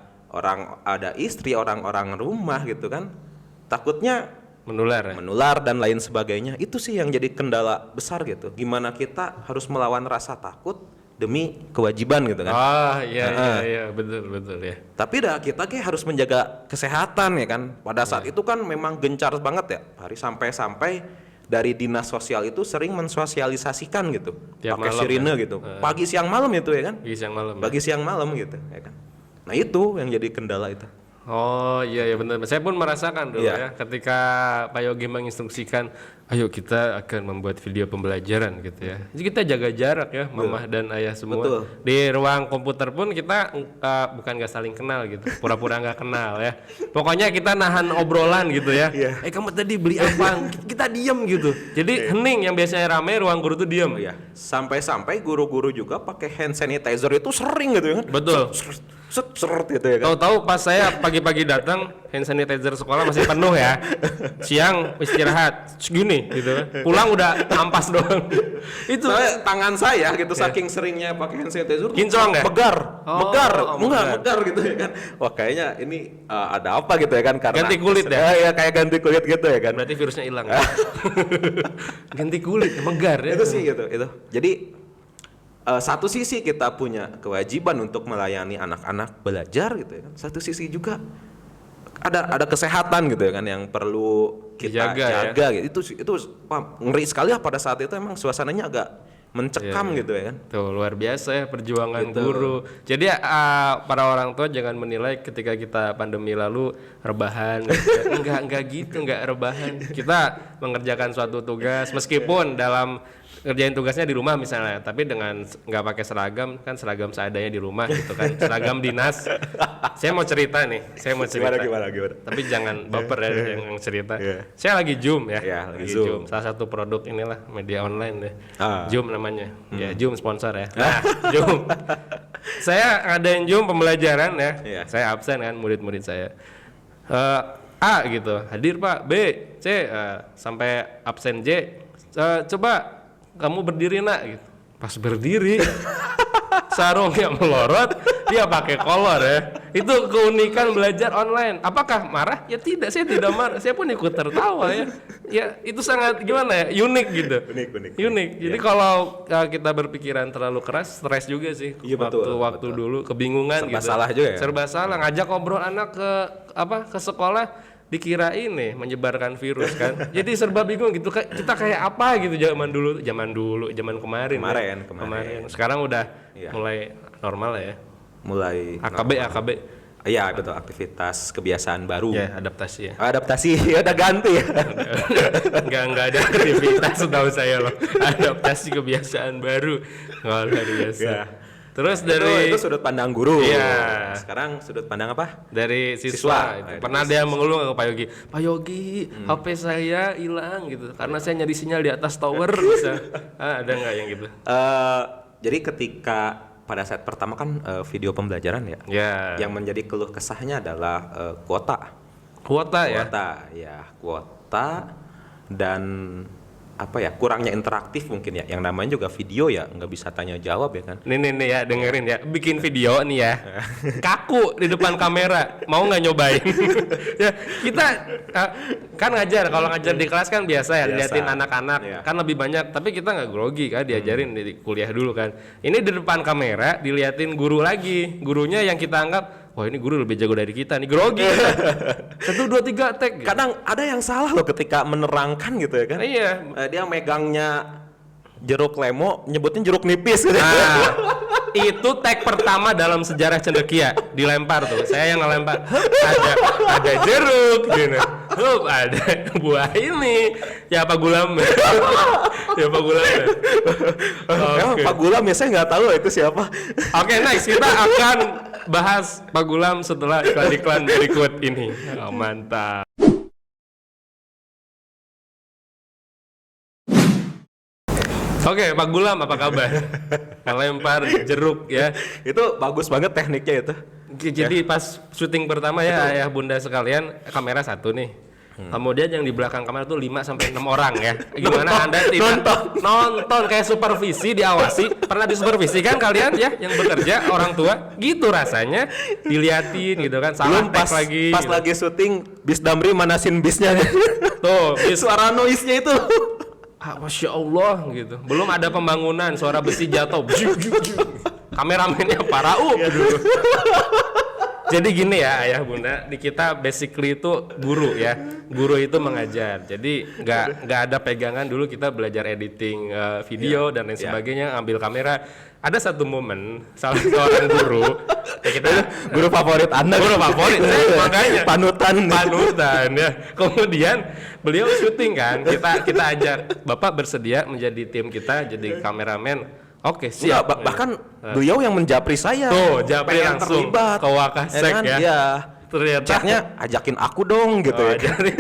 S2: istri, orang-orang rumah gitu kan. Takutnya
S1: Menular ya?
S2: menular dan lain sebagainya. Itu sih yang jadi kendala besar gitu. Gimana kita harus melawan rasa takut demi kewajiban gitu kan.
S1: Oh iya betul ya.
S2: Tapi kita harus menjaga kesehatan ya kan. Pada saat itu kan memang gencar banget ya. Hari sampai dari dinas sosial itu sering mensosialisasikan gitu.
S1: Tiap
S2: pakai
S1: malam
S2: sirine
S1: ya?
S2: gitu. Pagi siang malam itu ya kan.
S1: Pagi siang malam
S2: Gitu ya kan. Nah itu yang jadi kendala itu.
S1: Oh iya benar. Saya pun merasakan dulu ya ketika Pak Yogi menginstruksikan, ayo kita akan membuat video pembelajaran gitu ya. Jadi kita jaga jarak ya, mamah dan ayah semua.
S2: Betul.
S1: Di ruang komputer pun kita bukan nggak saling kenal gitu, pura-pura nggak kenal ya. Pokoknya kita nahan obrolan gitu ya. Kamu tadi beli apa? Kita diem gitu. Jadi hening, yang biasanya ramai ruang guru tuh diem.
S2: Iya. Sampai guru-guru juga pakai hand sanitizer itu sering gitu ya kan.
S1: Betul.
S2: Seret gitu ya kan.
S1: Tahu-tahu pas saya pagi-pagi datang, hand sanitizer sekolah masih penuh ya. Siang istirahat segini gitu. Pulang udah ampas doang. Itu
S2: Tangan saya gitu saking seringnya pakai hand sanitizer
S1: kinclong ya?
S2: megar
S1: megar.
S2: gitu ya kan. Wah kayaknya ini ada apa gitu ya kan, karena
S1: Ganti kulit ya?
S2: Iya kayak ganti kulit gitu ya kan.
S1: Berarti virusnya hilang. Ganti kulit, megar ya.
S2: Itu sih gitu itu. Jadi satu sisi kita punya kewajiban untuk melayani anak-anak belajar gitu ya kan. Satu sisi juga ada kesehatan gitu ya kan yang perlu kita jaga
S1: ya?
S2: gitu. Itu wah, ngeri sekali lah pada saat itu, emang suasananya agak mencekam gitu ya kan.
S1: Tuh luar biasa ya perjuangan
S2: Gitu.
S1: guru. Jadi para orang tua jangan menilai ketika kita pandemi lalu rebahan. Gitu. enggak gitu, enggak rebahan. Kita mengerjakan suatu tugas meskipun dalam ngerjain tugasnya di rumah misalnya, tapi dengan nggak pakai seragam, kan seragam seadanya di rumah gitu kan, seragam dinas. Saya mau cerita.
S2: Gimana?
S1: Tapi jangan baper ya yang cerita.
S2: Yeah.
S1: Saya lagi Zoom ya.
S2: Yeah, lagi Zoom.
S1: Salah satu produk inilah media online deh.
S2: Ah.
S1: Zoom namanya. Ya, Zoom sponsor ya. Nah, Zoom. Saya ngadain Zoom pembelajaran ya.
S2: Yeah.
S1: Saya absen kan murid-murid saya. A gitu, hadir Pak. B, C, sampai absen J. Coba kamu berdiri nak gitu. Pas berdiri sarungnya melorot, dia pakai kolor ya. Itu keunikan belajar online. Apakah marah? Ya tidak, saya tidak marah. Saya pun ikut tertawa ya. Ya itu sangat gimana ya? Unik gitu. Unik. Jadi kalau kita berpikiran terlalu keras, stres juga sih.
S2: Iya,
S1: Waktu dulu kebingungan
S2: Serba
S1: gitu.
S2: salah juga ya?
S1: Serba salah, ngajak ngobrol anak ke sekolah, dikira ini menyebarkan virus kan. Jadi serba bingung gitu. Kita kayak apa gitu zaman kemarin. Sekarang udah mulai normal ya.
S2: Mulai
S1: AKB.
S2: Iya betul, aktivitas kebiasaan baru.
S1: Ya, adaptasi ya.
S2: Adaptasi udah ganti ya.
S1: Enggak ada aktivitas setahu saya loh. Adaptasi kebiasaan baru. Luar biasa.
S2: Ya.
S1: Terus dari
S2: itu sudut pandang guru.
S1: Iya.
S2: Sekarang sudut pandang apa?
S1: Dari siswa. Itu. Pernah ada yang mengeluh ke Pak Yogi. Pak Yogi, HP saya hilang gitu. Karena saya nyari sinyal di atas tower bisa. Ada nggak yang gitu?
S2: Jadi ketika pada saat pertama kan video pembelajaran ya.
S1: Ya.
S2: Yang menjadi keluh kesahnya adalah kuota.
S1: Kuota ya.
S2: Kuota dan kurangnya interaktif mungkin ya. Yang namanya juga video ya, nggak bisa tanya jawab ya kan.
S1: Nih ya, dengerin ya. Bikin video nih ya. Kaku di depan kamera. Mau nggak nyobain? Ya, kita kan ngajar. Kalau ngajar di kelas kan biasa ya, liatin anak-anak.
S2: Iya.
S1: Kan lebih banyak. Tapi kita nggak grogi kan, diajarin di kuliah dulu kan. Ini di depan kamera, diliatin guru lagi. Gurunya yang kita anggap, wah ini guru lebih jago dari kita nih, grogi. 1, 2, 3 tag.
S2: Kadang ada yang salah loh ketika menerangkan gitu ya kan.
S1: Iya.
S2: Dia megangnya jeruk lemo, nyebutnya jeruk nipis gitu.
S1: Nah, Itu tag pertama dalam sejarah cendekia, dilempar tuh. Saya yang ngelempar. Ada jeruk gitu. Ada buah ini. Ya Pak Gulam. Ya Pak Gulam.
S2: Emang Pak Gulam ya, saya nggak tahu itu siapa.
S1: Oke, next kita akan bahas Pak Gulam setelah iklan-iklan berikut ini. Oh, mantap. Oke, Pak Gulam apa kabar? Melempar jeruk ya.
S2: Itu bagus banget tekniknya itu.
S1: Jadi pas syuting pertama ya ayah bunda sekalian, kamera satu nih. Kemudian yang di belakang kamera tuh 5-6 orang ya. Gimana Anda tidak nonton kayak supervisi, diawasi? Pernah disupervisi kan kalian ya yang bekerja orang tua? Gitu rasanya, diliatin gitu kan. Salah
S2: Belum pas
S1: lagi.
S2: pas
S1: gitu.
S2: lagi syuting bis Damri manasin bisnya.
S1: Tuh,
S2: Suara noise-nya itu.
S1: Masya Allah gitu. Belum ada pembangunan, suara besi jatuh. Kameramennya Parauk dulu. Jadi gini ya ayah bunda, di kita basically itu guru ya. Guru itu mengajar. Jadi nggak ada pegangan dulu kita belajar editing video dan lain sebagainya, ambil kamera. Ada satu momen salah seorang guru, ya kita
S2: Guru favorit Anda.
S1: guru favorit, makanya
S2: Panutan
S1: ya. Kemudian beliau syuting kan, kita ajak, Bapak bersedia menjadi tim kita, jadi kameramen. Oke, siap.
S2: Bahkan beliau yang menjapri saya.
S1: Tuh, japri
S2: Pengen
S1: langsung
S2: terlibat.
S1: ke Wakasek ya.
S2: Iya.
S1: Ternyata
S2: Chatnya ajakin aku dong gitu ya.
S1: jadi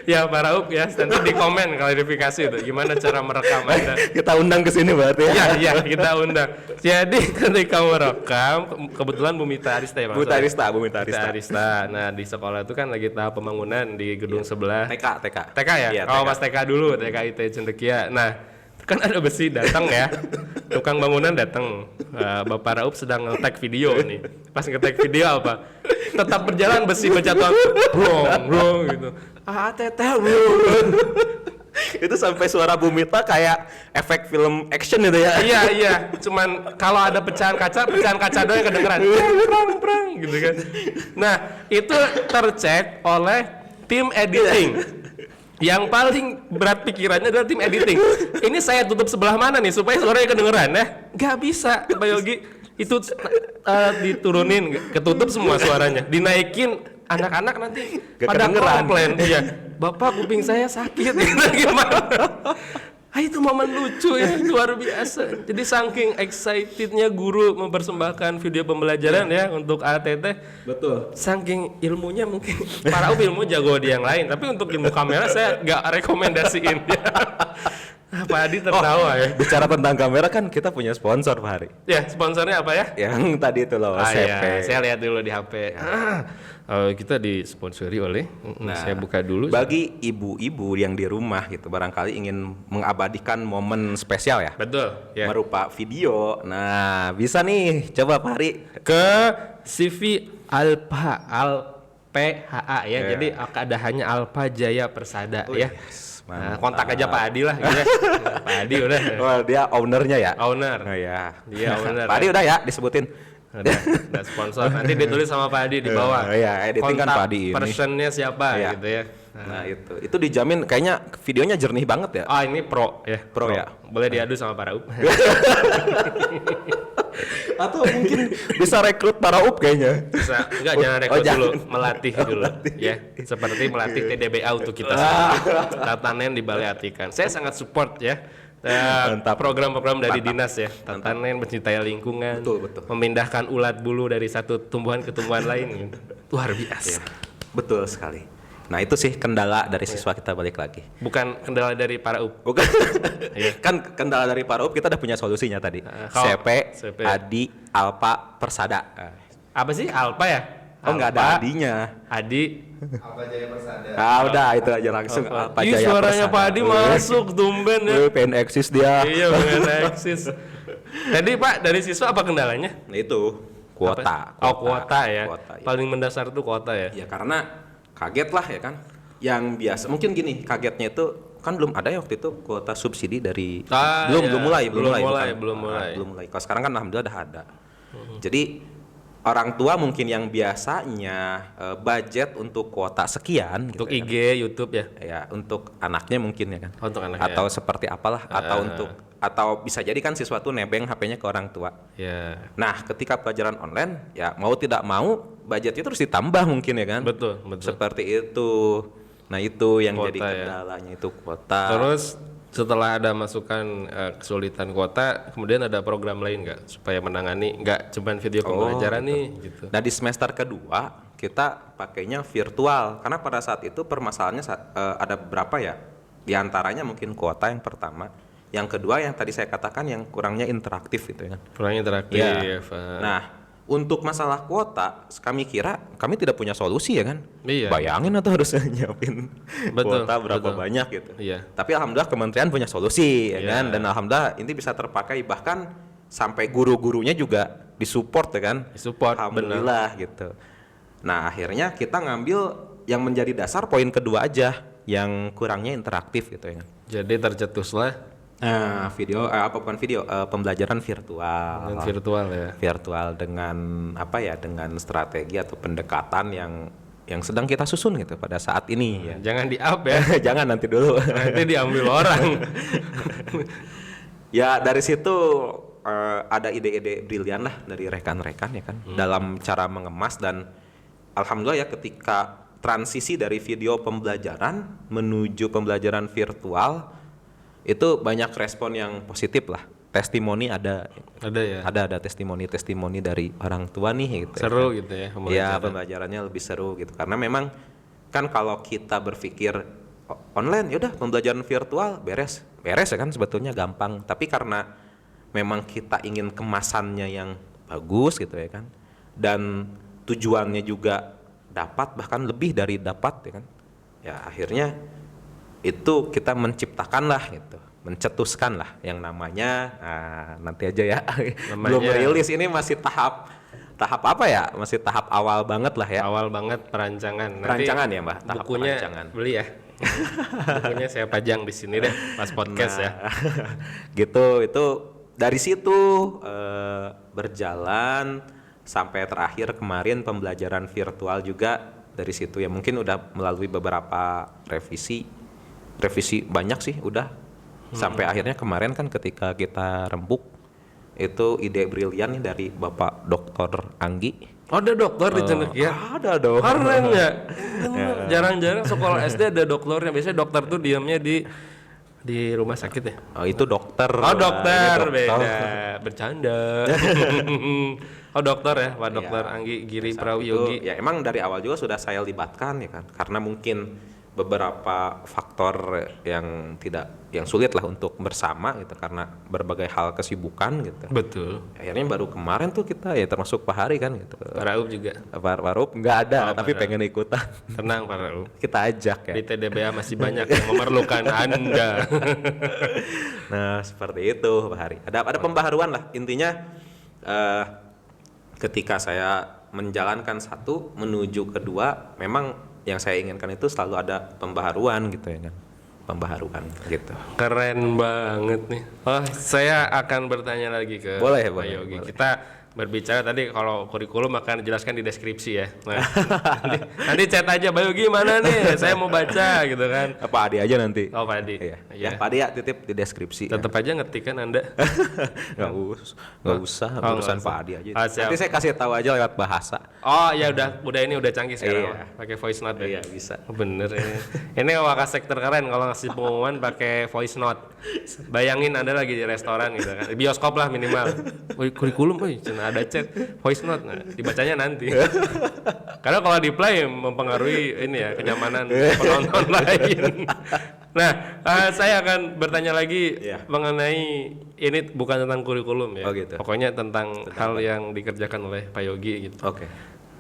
S1: ya Pak Raub ya, nanti di komen klarifikasi itu gimana cara merekam Anda.
S2: Kita undang ke sini berarti ya.
S1: Iya, kita undang. Jadi ketika merekam, kebetulan Bu Mita Arista ya Mas.
S2: Bu Mita
S1: Mita
S2: Arista.
S1: Arista. Nah, di sekolah itu kan lagi tahap pembangunan di gedung sebelah.
S2: TK.
S1: TK ya?
S2: Iya,
S1: Oh,
S2: TK.
S1: pas TK dulu, TK IT Cendekia. Nah, kan ada besi datang ya. Tukang bangunan datang. Bapak Raup sedang nge-tag video nih. Pas nge-tag video apa? Tetap berjalan besi berjatuhan. Brong gitu. Teteh brong.
S2: Itu sampai suara Bu Mita kayak efek film action itu ya.
S1: Iya. Cuman kalau ada pecahan kaca doang yang kedengeran. Prang gitu kan. Nah, itu tercek oleh tim editing. Yang paling berat pikirannya adalah tim editing. Ini saya tutup sebelah mana nih supaya suaranya kedengeran ya? Gak bisa, Pak Yogi. Itu diturunin, ketutup semua suaranya. Dinaikin, anak-anak nanti
S2: Gak
S1: pada
S2: kedengeran.
S1: komplain. Iya, Bapak kuping saya sakit. Gimana? Itu momen lucu ya, luar biasa. Jadi saking excitednya guru mempersembahkan video pembelajaran ya untuk ATT.
S2: Betul.
S1: Saking ilmunya mungkin para ilmu jago di yang lain, tapi untuk ilmu kamera saya nggak rekomendasiin. Pak Adi tertawa ya.
S2: Bicara tentang kamera kan kita punya sponsor Pak Hari.
S1: Ya, sponsornya apa ya?
S2: Yang tadi itu loh, CP.
S1: Iya, saya lihat dulu di HP. Kita disponsori oleh, saya buka dulu.
S2: Bagi ibu-ibu yang di rumah gitu, barangkali ingin mengabadikan momen spesial ya.
S1: Betul. Ya.
S2: Berupa video. Nah, bisa nih, coba Pak Hari.
S1: Ke CV Alpha ya. Jadi ada hanya Alpha Jaya Persada ya. Nah, kontak aja Pak Adi lah gitu ya. Pak Adi udah.
S2: Wah, dia ownernya ya.
S1: Owner.
S2: Oh ya.
S1: Dia owner.
S2: Pak Adi udah ya disebutin.
S1: Udah sponsor. Nanti ditulis sama Pak Adi di bawah.
S2: Iya, editing kan Pak Adi ini.
S1: Personnya siapa
S2: Iya.
S1: gitu ya.
S2: Nah, itu dijamin kayaknya videonya jernih banget ya.
S1: Ini pro ya.
S2: Pro ya.
S1: Boleh diadu sama para up.
S2: Atau mungkin bisa rekrut para up kayaknya.
S1: Bisa. Enggak, jangan rekrut
S2: jangan.
S1: dulu, melatih dulu ya. Seperti melatih TDBA untuk kita. Tatanen di Balai Atikan. Saya sangat support ya. Program-program dari dinas ya, Tatanen mencintai lingkungan,
S2: Betul.
S1: memindahkan ulat bulu dari satu tumbuhan ke tumbuhan lain, luar biasa.
S2: Betul sekali. Nah, itu sih kendala dari siswa kita, balik lagi.
S1: Bukan kendala dari para up.
S2: Bukan. Kan kendala dari para up kita udah punya solusinya tadi. CP, Adi, Alpa, Persada.
S1: Apa sih Alpa ya?
S2: Oh, nggak ada Adinya.
S1: Adi.
S3: Alpha Jaya Persada.
S2: Udah itu aja langsung. Alpa
S1: Ih,
S2: Jaya
S1: suaranya
S2: Persada.
S1: Pak Adi masuk tumben ya.
S2: Pengen eksis dia.
S1: Iya, pengen eksis. Tadi Pak, dari siswa apa kendalanya?
S2: Nah, itu kuota.
S1: Kuota ya.
S2: Kuota, iya.
S1: Paling mendasar tuh kuota ya.
S2: Ya karena kaget lah ya kan. Yang biasa mungkin gini, kagetnya itu kan belum ada ya waktu itu kuota subsidi dari belum mulai. Kalau sekarang kan alhamdulillah udah ada. Jadi orang tua mungkin yang biasanya budget untuk kuota sekian
S1: Untuk
S2: gitu
S1: IG, YouTube ya.
S2: ya untuk anaknya mungkin ya kan.
S1: Untuk anaknya.
S2: Atau seperti apalah atau untuk atau bisa jadi kan siswa tuh nebeng HP-nya ke orang tua.
S1: Ya,
S2: Nah, ketika pelajaran online, ya mau tidak mau budgetnya terus ditambah mungkin ya kan?
S1: betul, betul.
S2: Seperti itu. Nah, itu yang jadi
S1: Kuota ya.
S2: kendalanya itu kuota.
S1: Terus setelah ada masukan kesulitan kuota, kemudian ada program lain nggak supaya menangani nggak cuman video pembelajaran nih gitu.
S2: Nah, di semester kedua kita pakainya virtual karena pada saat itu permasalahannya ada berapa ya? Di antaranya mungkin kuota yang pertama, yang kedua yang tadi saya katakan yang kurangnya interaktif gitu ya kan.
S1: Kurang interaktif.
S2: Iya. Nah, untuk masalah kuota, kami kira kami tidak punya solusi ya kan.
S1: Iya.
S2: Bayangin atau harus nyiapin
S1: Betul,
S2: kuota berapa
S1: betul.
S2: banyak gitu.
S1: Iya.
S2: Tapi alhamdulillah kementerian punya solusi ya
S1: Iya.
S2: kan, dan alhamdulillah ini bisa terpakai bahkan sampai guru-gurunya juga disupport ya kan.
S1: Disupport,
S2: Alhamdulillah gitu. Nah, akhirnya kita ngambil yang menjadi dasar poin kedua aja, yang kurangnya interaktif gitu ya kan.
S1: Jadi tercetuslah
S2: Nah, bukan video, pembelajaran virtual.
S1: dengan virtual ya.
S2: Virtual dengan apa ya, dengan strategi atau pendekatan yang sedang kita susun gitu pada saat ini ya.
S1: Jangan di-up ya.
S2: Jangan nanti dulu.
S1: Nanti diambil orang.
S2: Ya dari situ ada ide-ide brilian lah dari rekan-rekan ya kan dalam cara mengemas, dan alhamdulillah ya ketika transisi dari video pembelajaran menuju pembelajaran virtual itu banyak respon yang positif lah. Testimoni ada
S1: Ada ya.
S2: ada testimoni dari orang tua nih gitu.
S1: Seru gitu ya
S2: Ya,
S1: pembelajaran.
S2: pembelajarannya lebih seru gitu. Karena memang kan kalau kita berpikir online, yaudah pembelajaran virtual beres ya kan, sebetulnya gampang. Tapi karena memang kita ingin kemasannya yang bagus gitu ya kan, dan tujuannya juga dapat, bahkan lebih dari dapat ya kan. Ya akhirnya itu kita menciptakan lah gitu, mencetuskan lah yang namanya nanti aja ya. Belum rilis, ini masih tahap apa ya, masih tahap awal banget lah ya.
S1: Awal banget perancangan. Nanti
S2: Perancangan ya Mbak, tahap
S1: bukunya
S2: perancangan.
S1: beli ya. Bukunya saya pajang di sini deh pas podcast ya.
S2: Gitu, itu dari situ berjalan sampai terakhir kemarin pembelajaran virtual juga dari situ ya, mungkin udah melalui beberapa revisi banyak sih udah. Sampai akhirnya kemarin kan ketika kita rembuk itu ide brilian nih dari Bapak Dr. Anggi.
S1: Oh, ada dokter di Cendekia.
S2: Ada dong.
S1: Keren ya. Jarang-jarang sekolah SD ada dokternya. Biasanya dokter tuh diamnya di rumah sakit ya.
S2: Oh, itu dokter.
S1: Oh, dokter
S2: Ini
S1: beda. Bercanda. Oh, dokter ya, Pak Dokter Anggi Giri
S2: Saat
S1: Prawiyogi.
S2: itu, ya emang dari awal juga sudah saya libatkan ya kan, karena mungkin beberapa faktor yang sulit lah untuk bersama gitu karena berbagai hal kesibukan gitu.
S1: Betul.
S2: Akhirnya baru kemarin tuh kita ya, termasuk Pak Hari kan gitu.
S1: Pak Raup juga.
S2: Pak Warup nggak ada,
S1: Oh,
S2: tapi
S1: Pak
S2: pengen ikutan.
S1: Tenang Pak Raup.
S2: Kita ajak ya.
S1: Di TDBA masih banyak yang memerlukan Anda.
S2: Nah seperti itu Pak Hari. Ada pembaharuan lah intinya. Ketika saya menjalankan satu menuju kedua, memang yang saya inginkan itu selalu ada pembaharuan gitu ya kan. Pembaharuan gitu.
S1: Keren banget nih. Oh, saya akan bertanya lagi ke
S2: Boleh,
S1: Pak
S2: boleh,
S1: Yogi.
S2: boleh.
S1: Kita berbicara tadi kalau kurikulum akan dijelaskan di deskripsi ya. Nah, nanti chat aja Pak Yogi mana nih? Saya mau baca gitu kan.
S2: Pak Adi aja nanti.
S1: Oh, Pak Adi.
S2: Iya.
S1: Iya.
S2: Ya, Pak Adi ya titip di deskripsi.
S1: Tetap aja ngerti kan Anda?
S2: Nggak usah,
S1: Oh,
S2: urusan
S1: nggak usah.
S2: Pak Adi aja.
S1: Ah, siap.
S2: Nanti saya kasih tahu aja lewat bahasa.
S1: Oh, ya udah ini udah canggih sekarang.
S2: Iya.
S1: Pakai voice note ya.
S2: Iya, bisa.
S1: Bener ini. Ini Wakasek terkeren kalau ngasih pengumuman pakai voice note. Bayangin Anda lagi di restoran gitu kan. Di bioskop lah minimal. Woi, kurikulum, cina ada chat voice note. Nah, dibacanya nanti. Karena kalau di play mempengaruhi ini ya kenyamanan penonton lain. Nah, saya akan bertanya lagi
S2: Iya.
S1: mengenai ini bukan tentang kurikulum ya.
S2: Oh, gitu.
S1: Pokoknya tentang hal yang dikerjakan oleh Pak Yogi gitu.
S2: Oke.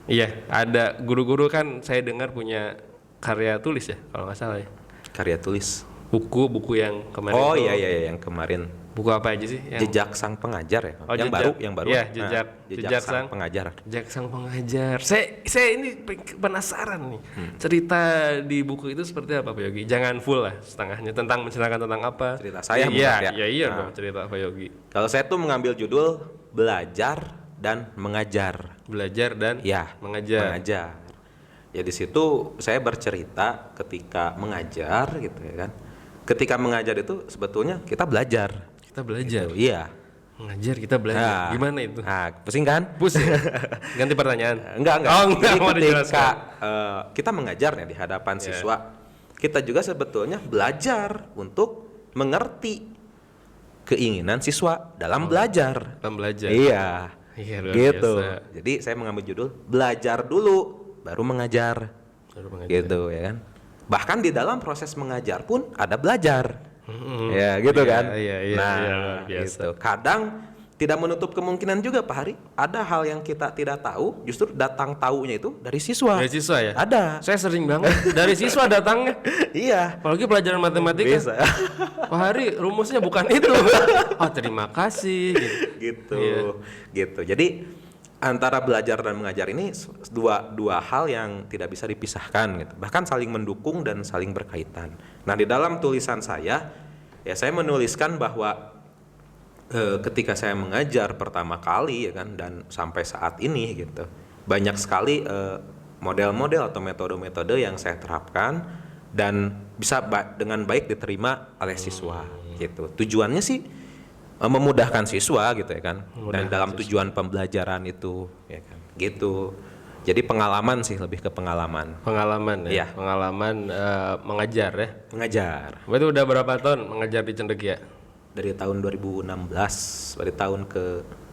S1: Iya, ada guru-guru kan saya dengar punya karya tulis ya, kalau nggak salah ya.
S2: Karya tulis.
S1: Buku yang kemarin
S2: Oh
S1: itu.
S2: iya yang kemarin.
S1: Buku apa aja sih? Yang
S2: Jejak Sang Pengajar ya.
S1: Oh,
S2: yang
S1: Jejak.
S2: baru.
S1: Iya,
S2: Nah,
S1: Jejak
S2: Sang
S1: Sang
S2: Pengajar.
S1: Jejak Sang Pengajar. Saya ini penasaran nih. Cerita di buku itu seperti apa Pak Yogi? Jangan full lah, setengahnya menceritakan tentang apa?
S2: Cerita saya
S1: Iya,
S2: bukan ya?
S1: iya
S2: Nah.
S1: dong cerita Pak Yogi.
S2: Kalau saya tuh mengambil judul Belajar dan Mengajar.
S1: Belajar dan
S2: Ya,
S1: mengajar.
S2: mengajar. Ya di situ saya bercerita ketika mengajar gitu ya kan. Ketika mengajar itu sebetulnya kita belajar.
S1: Kita belajar.
S2: Gitu. Iya.
S1: Mengajar kita belajar.
S2: Nah,
S1: Gimana itu?
S2: Nah, pusing kan?
S1: Pusing. Ganti pertanyaan.
S2: Enggak.
S1: Oh, enggak
S2: Jadi
S1: mau
S2: ketika
S1: dijelaskan.
S2: kita mengajar nih di hadapan
S1: Yeah.
S2: siswa, kita juga sebetulnya belajar untuk mengerti keinginan siswa dalam belajar.
S1: Dalam belajar.
S2: Iya.
S1: Iya, luar
S2: Gitu.
S1: biasa.
S2: Jadi saya mengambil judul belajar dulu baru mengajar.
S1: Baru mengajar.
S2: Gitu ya kan. Bahkan di dalam proses mengajar pun ada belajar.
S1: Mm-mm.
S2: Ya gitu
S1: Iya,
S2: kan.
S1: iya,
S2: Nah,
S1: luar biasa.
S2: gitu. Kadang tidak menutup kemungkinan juga Pak Hari, ada hal yang kita tidak tahu, justru datang taunya itu dari siswa.
S1: Dari siswa ya?
S2: Ada.
S1: Saya sering banget dari siswa datangnya.
S2: Iya.
S1: Apalagi pelajaran matematika.
S2: Bisa.
S1: Pak Hari rumusnya bukan itu. Oh, terima kasih.
S2: Gitu.
S1: Iya.
S2: Gitu. Jadi antara belajar dan mengajar ini dua hal yang tidak bisa dipisahkan gitu. Bahkan saling mendukung dan saling berkaitan. Nah, di dalam tulisan saya saya menuliskan bahwa ketika saya mengajar pertama kali ya kan dan sampai saat ini gitu. Banyak sekali model-model atau metode-metode yang saya terapkan dan bisa dengan baik diterima oleh siswa gitu. Tujuannya sih memudahkan siswa gitu ya kan. Dan dalam tujuan pembelajaran itu ya kan. Gitu. Jadi pengalaman sih, lebih ke pengalaman.
S1: Pengalaman ya.
S2: Iya.
S1: Pengalaman mengajar ya.
S2: Mengajar
S1: Berarti udah berapa tahun mengajar di Cendekia?
S2: dari tahun 2016, dari tahun ke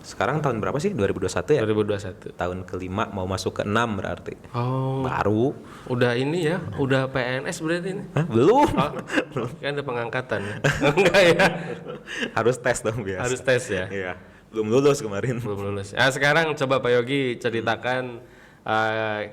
S2: sekarang tahun berapa sih? 2021 ya?
S1: 2021.
S2: Tahun kelima mau masuk ke 6 berarti.
S1: Oh,
S2: Baru.
S1: udah ini ya, udah PNS berarti ini.
S2: Hah, belum.
S1: Oh, kan ada pengangkatan ya. Enggak ya.
S2: Harus tes dong biasa.
S1: Harus tes ya.
S2: Iya. Belum lulus kemarin.
S1: Belum lulus. Sekarang coba Pak Yogi ceritakan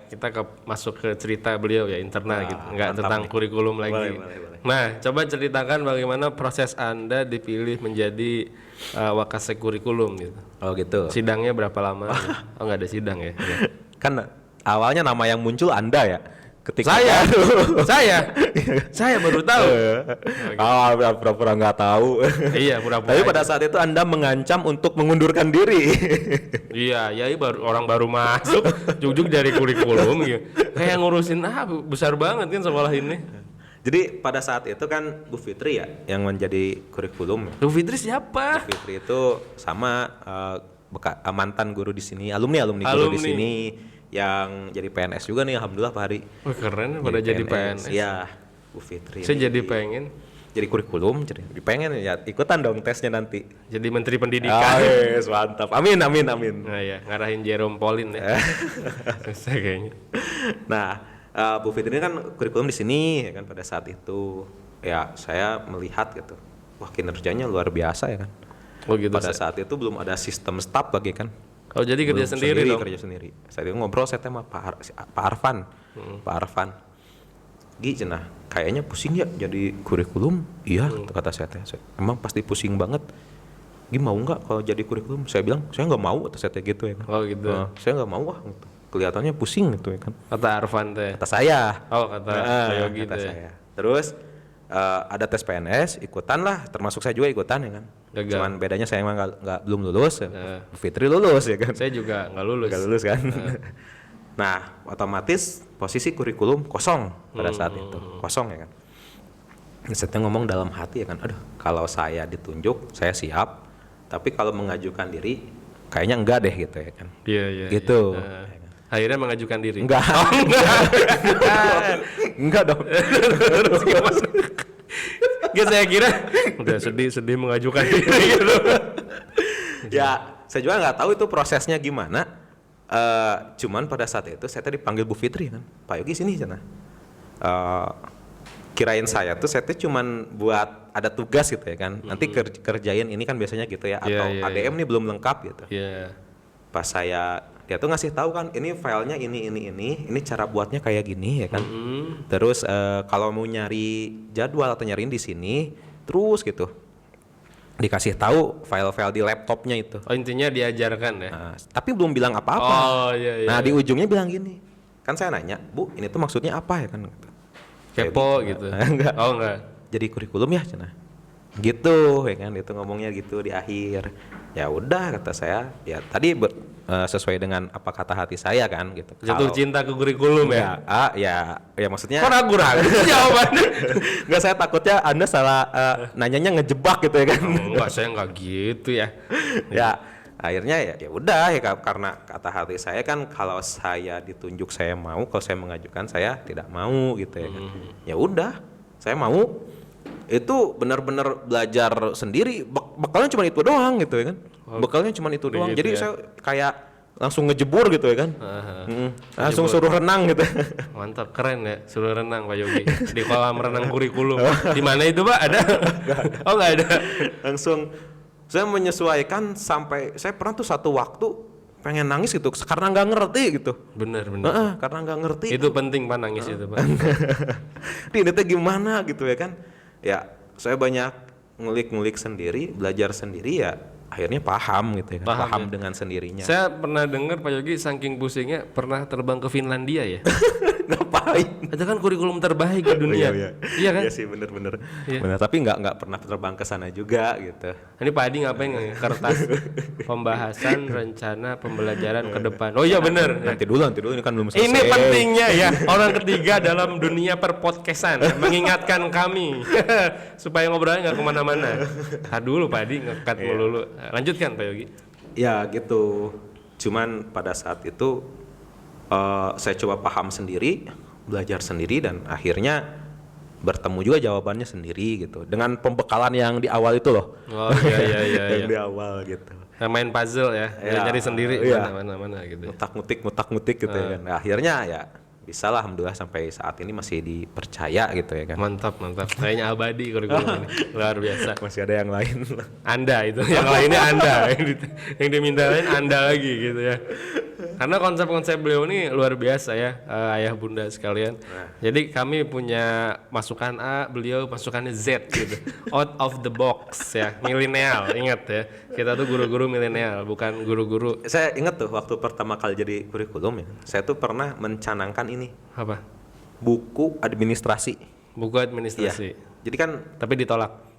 S1: kita masuk ke cerita beliau ya internal gitu, nggak
S2: mantap
S1: tentang
S2: nih.
S1: kurikulum lagi.
S2: Boleh.
S1: Nah, coba ceritakan bagaimana proses Anda dipilih menjadi wakasek kurikulum gitu.
S2: Oh gitu.
S1: Sidangnya berapa lama? Oh, nggak ada sidang ya? Nggak.
S2: Kan awalnya nama yang muncul Anda ya. Ketika
S1: saya baru tahu.
S2: pura-pura nggak tahu.
S1: Iya, pura-pura.
S2: Tapi pada saat itu Anda mengancam untuk mengundurkan diri.
S1: Iya, orang baru masuk, ujung dari kurikulum gitu. Kayak ngurusin besar banget kan sekolah ini.
S2: Jadi pada saat itu kan Bu Fitri ya yang menjadi kurikulum.
S1: Bu Fitri siapa?
S2: Bu Fitri itu sama mantan guru di sini, alumni guru di sini yang jadi PNS juga nih, alhamdulillah Pak Hari.
S1: Wah, keren pada jadi PNS.
S2: Iya, Bu Fitri.
S1: Saya jadi pengen
S2: jadi kurikulum, jadi pengen ya ikutan dong tesnya nanti.
S1: jadi Menteri Pendidikan.
S2: Yes, mantap. Amin.
S1: Nah ya, ngarahin Jerome Pauline ya. Susah kayaknya.
S2: Nah, Bu Fitri kan kurikulum di sini ya kan pada saat itu ya saya melihat gitu. Wah, kinerjanya luar biasa ya kan.
S1: Oh gitu.
S2: Pada saat itu belum ada sistem staff lagi kan.
S1: Oh jadi kerja
S2: Belum
S1: sendiri dong.
S2: Kerja sendiri. Saya itu ngobrol saya sama Pak Arfan. Pak Arfan. Gi cenah, kayaknya pusing ya jadi kurikulum. Iya, kata saya teh. Emang pasti pusing banget. Gi mau nggak kalau jadi kurikulum? Saya bilang, saya nggak mau, kata saya teh gitu ya kan.
S1: Oh gitu.
S2: Saya nggak mau gitu. Kelihatannya pusing gitu ya kan.
S1: Kata Arfan teh.
S2: Kata saya.
S1: Oh kata Pak Yogi
S2: Kata
S1: teh.
S2: saya. Terus ada tes PNS, ikutan lah, termasuk saya juga ikutan ya kan.
S1: Gagal.
S2: Cuman bedanya saya emang belum lulus, Bu Fitri lulus ya kan.
S1: Saya juga nggak lulus.
S2: Nggak lulus kan. Nah, otomatis posisi kurikulum kosong pada saat itu, kosong ya kan. Saya ngomong dalam hati ya kan, aduh kalau saya ditunjuk saya siap, tapi kalau mengajukan diri kayaknya enggak deh gitu ya kan.
S1: Iya.
S2: Gitu.
S1: Akhirnya mengajukan diri.
S2: Enggak. Enggak dong.
S1: Gak saya kira udah sedih mengajukan diri gitu.
S2: Ya, saya juga nggak tahu itu prosesnya gimana. Cuman pada saat itu saya tadi dipanggil Bu Fitri kan, Pak Yogi sini sana. Kirain saya tuh cuman buat ada tugas gitu ya kan. Nanti kerjain ini kan biasanya gitu ya. Atau ADM nih belum lengkap gitu.
S1: Iya.
S2: Pas dia tuh ngasih tahu kan, ini filenya ini cara buatnya kayak gini ya kan. Terus kalau mau nyari jadwal atau nyariin di sini, terus gitu dikasih tahu file-file di laptopnya itu.
S1: Oh intinya diajarkan ya.
S2: Nah, tapi belum bilang apa-apa.
S1: Oh iya.
S2: Nah di ujungnya bilang gini, kan saya nanya, Bu ini tuh maksudnya apa ya kan?
S1: Kepo gitu.
S2: Enggak.
S1: Oh enggak.
S2: Jadi kurikulum ya cina. Gitu ya kan, itu ngomongnya gitu di akhir. Ya udah kata saya, ya tadi sesuai dengan apa kata hati saya kan gitu.
S1: Jatuh cinta ke kurikulum ya?
S2: Ya maksudnya
S1: Kok ragu-ragu jawabannya?
S2: nggak, saya takutnya Anda salah nanyanya ngejebak gitu ya kan.
S1: Enggak, saya enggak gitu ya.
S2: Ya akhirnya ya udah ya karena kata hati saya kan kalau saya ditunjuk saya mau, kalau saya mengajukan saya tidak mau gitu ya kan. Ya udah, saya mau. Itu benar-benar belajar sendiri, bekalnya cuma itu doang gitu ya kan. Bekalnya cuma itu doang.
S1: Gitu
S2: Jadi
S1: ya.
S2: saya kayak langsung ngejebur gitu ya kan. Langsung suruh renang gitu.
S1: Mantap, keren ya, suruh renang Pak Yogi di kolam renang kurikulum. Di mana itu Pak? Ada? Oh nggak ada.
S2: Langsung saya menyesuaikan sampai saya pernah tuh satu waktu pengen nangis gitu karena nggak ngerti gitu.
S1: Bener.
S2: Karena nggak ngerti.
S1: Itu penting Pak, nangis itu Pak.
S2: Ini teh gimana gitu ya kan. Ya saya banyak ngulik-ngulik sendiri, belajar sendiri ya akhirnya paham gitu ya kan. Paham
S1: ya.
S2: dengan sendirinya.
S1: Saya pernah dengar Pak Yogi saking pusingnya pernah terbang ke Finlandia ya.
S2: Ngapain?
S1: Itu kan kurikulum terbaik di dunia. Iya kan?
S2: Iya sih bener-bener.
S1: Iya.
S2: Bener, tapi nggak pernah terbang ke sana juga gitu.
S1: Ini Pak Adi ngapain nih? Kertas pembahasan rencana pembelajaran ke depan. Oh iya bener.
S2: Nanti dulu ini kan belum selesai.
S1: Ini pentingnya ya, orang ketiga dalam dunia perpodcastan mengingatkan kami supaya ngobrolnya nggak kemana-mana. Dulu Pak Adi ngekat melulu. Lanjutkan Pak Yogi.
S2: Ya gitu. Cuman pada saat itu saya coba paham sendiri, belajar sendiri dan akhirnya bertemu juga jawabannya sendiri gitu. Dengan pembekalan yang di awal itu loh.
S1: Oh iya.
S2: Yang di awal gitu.
S1: Main puzzle ya, nyari sendiri mana gitu.
S2: Ngutak-ngutik gitu ya kan. Nah, akhirnya ya bisa lah alhamdulillah sampai saat ini masih dipercaya gitu ya kan.
S1: Mantap. Kayaknya abadi kurikulum ini. Luar biasa.
S2: Masih ada yang lain.
S1: Anda itu, yang lainnya Anda. Yang dimintain Anda lagi gitu ya. Karena konsep-konsep beliau ini luar biasa ya, ayah bunda sekalian. Jadi kami punya masukan A, beliau masukannya Z gitu. Out of the box ya, milenial. Ingat ya, kita tuh guru-guru milenial, bukan guru-guru.
S2: Saya ingat tuh waktu pertama kali jadi kurikulum ya, saya tuh pernah mencanangkan ini,
S1: Apa?
S2: buku administrasi.
S1: Buku administrasi.
S2: Jadi kan
S1: Tapi ditolak.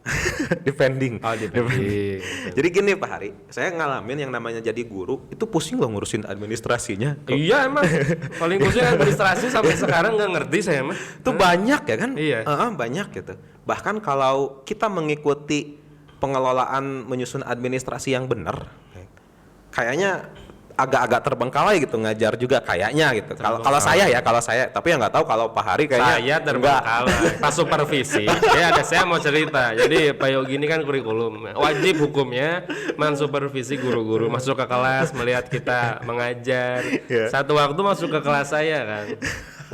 S2: depending.
S1: Oh, dipending.
S2: Jadi gini Pak Hari, saya ngalamin yang namanya jadi guru itu pusing loh ngurusin administrasinya.
S1: Iya emang paling pusing administrasi sampai sekarang nggak ngerti saya mah.
S2: Itu banyak ya kan?
S1: Iya.
S2: Banyak gitu. Bahkan kalau kita mengikuti pengelolaan menyusun administrasi yang benar, kayaknya agak-agak terbengkalai gitu ngajar juga kayaknya gitu. Kalau saya, tapi yang nggak tahu kalau Pak Hari kayaknya
S1: Saya terbengkalai. Pas supervisi, saya mau cerita. Jadi Pak Yogi ini kan kurikulum, wajib hukumnya mensupervisi guru-guru masuk ke kelas, melihat kita mengajar. Satu waktu masuk ke kelas saya kan.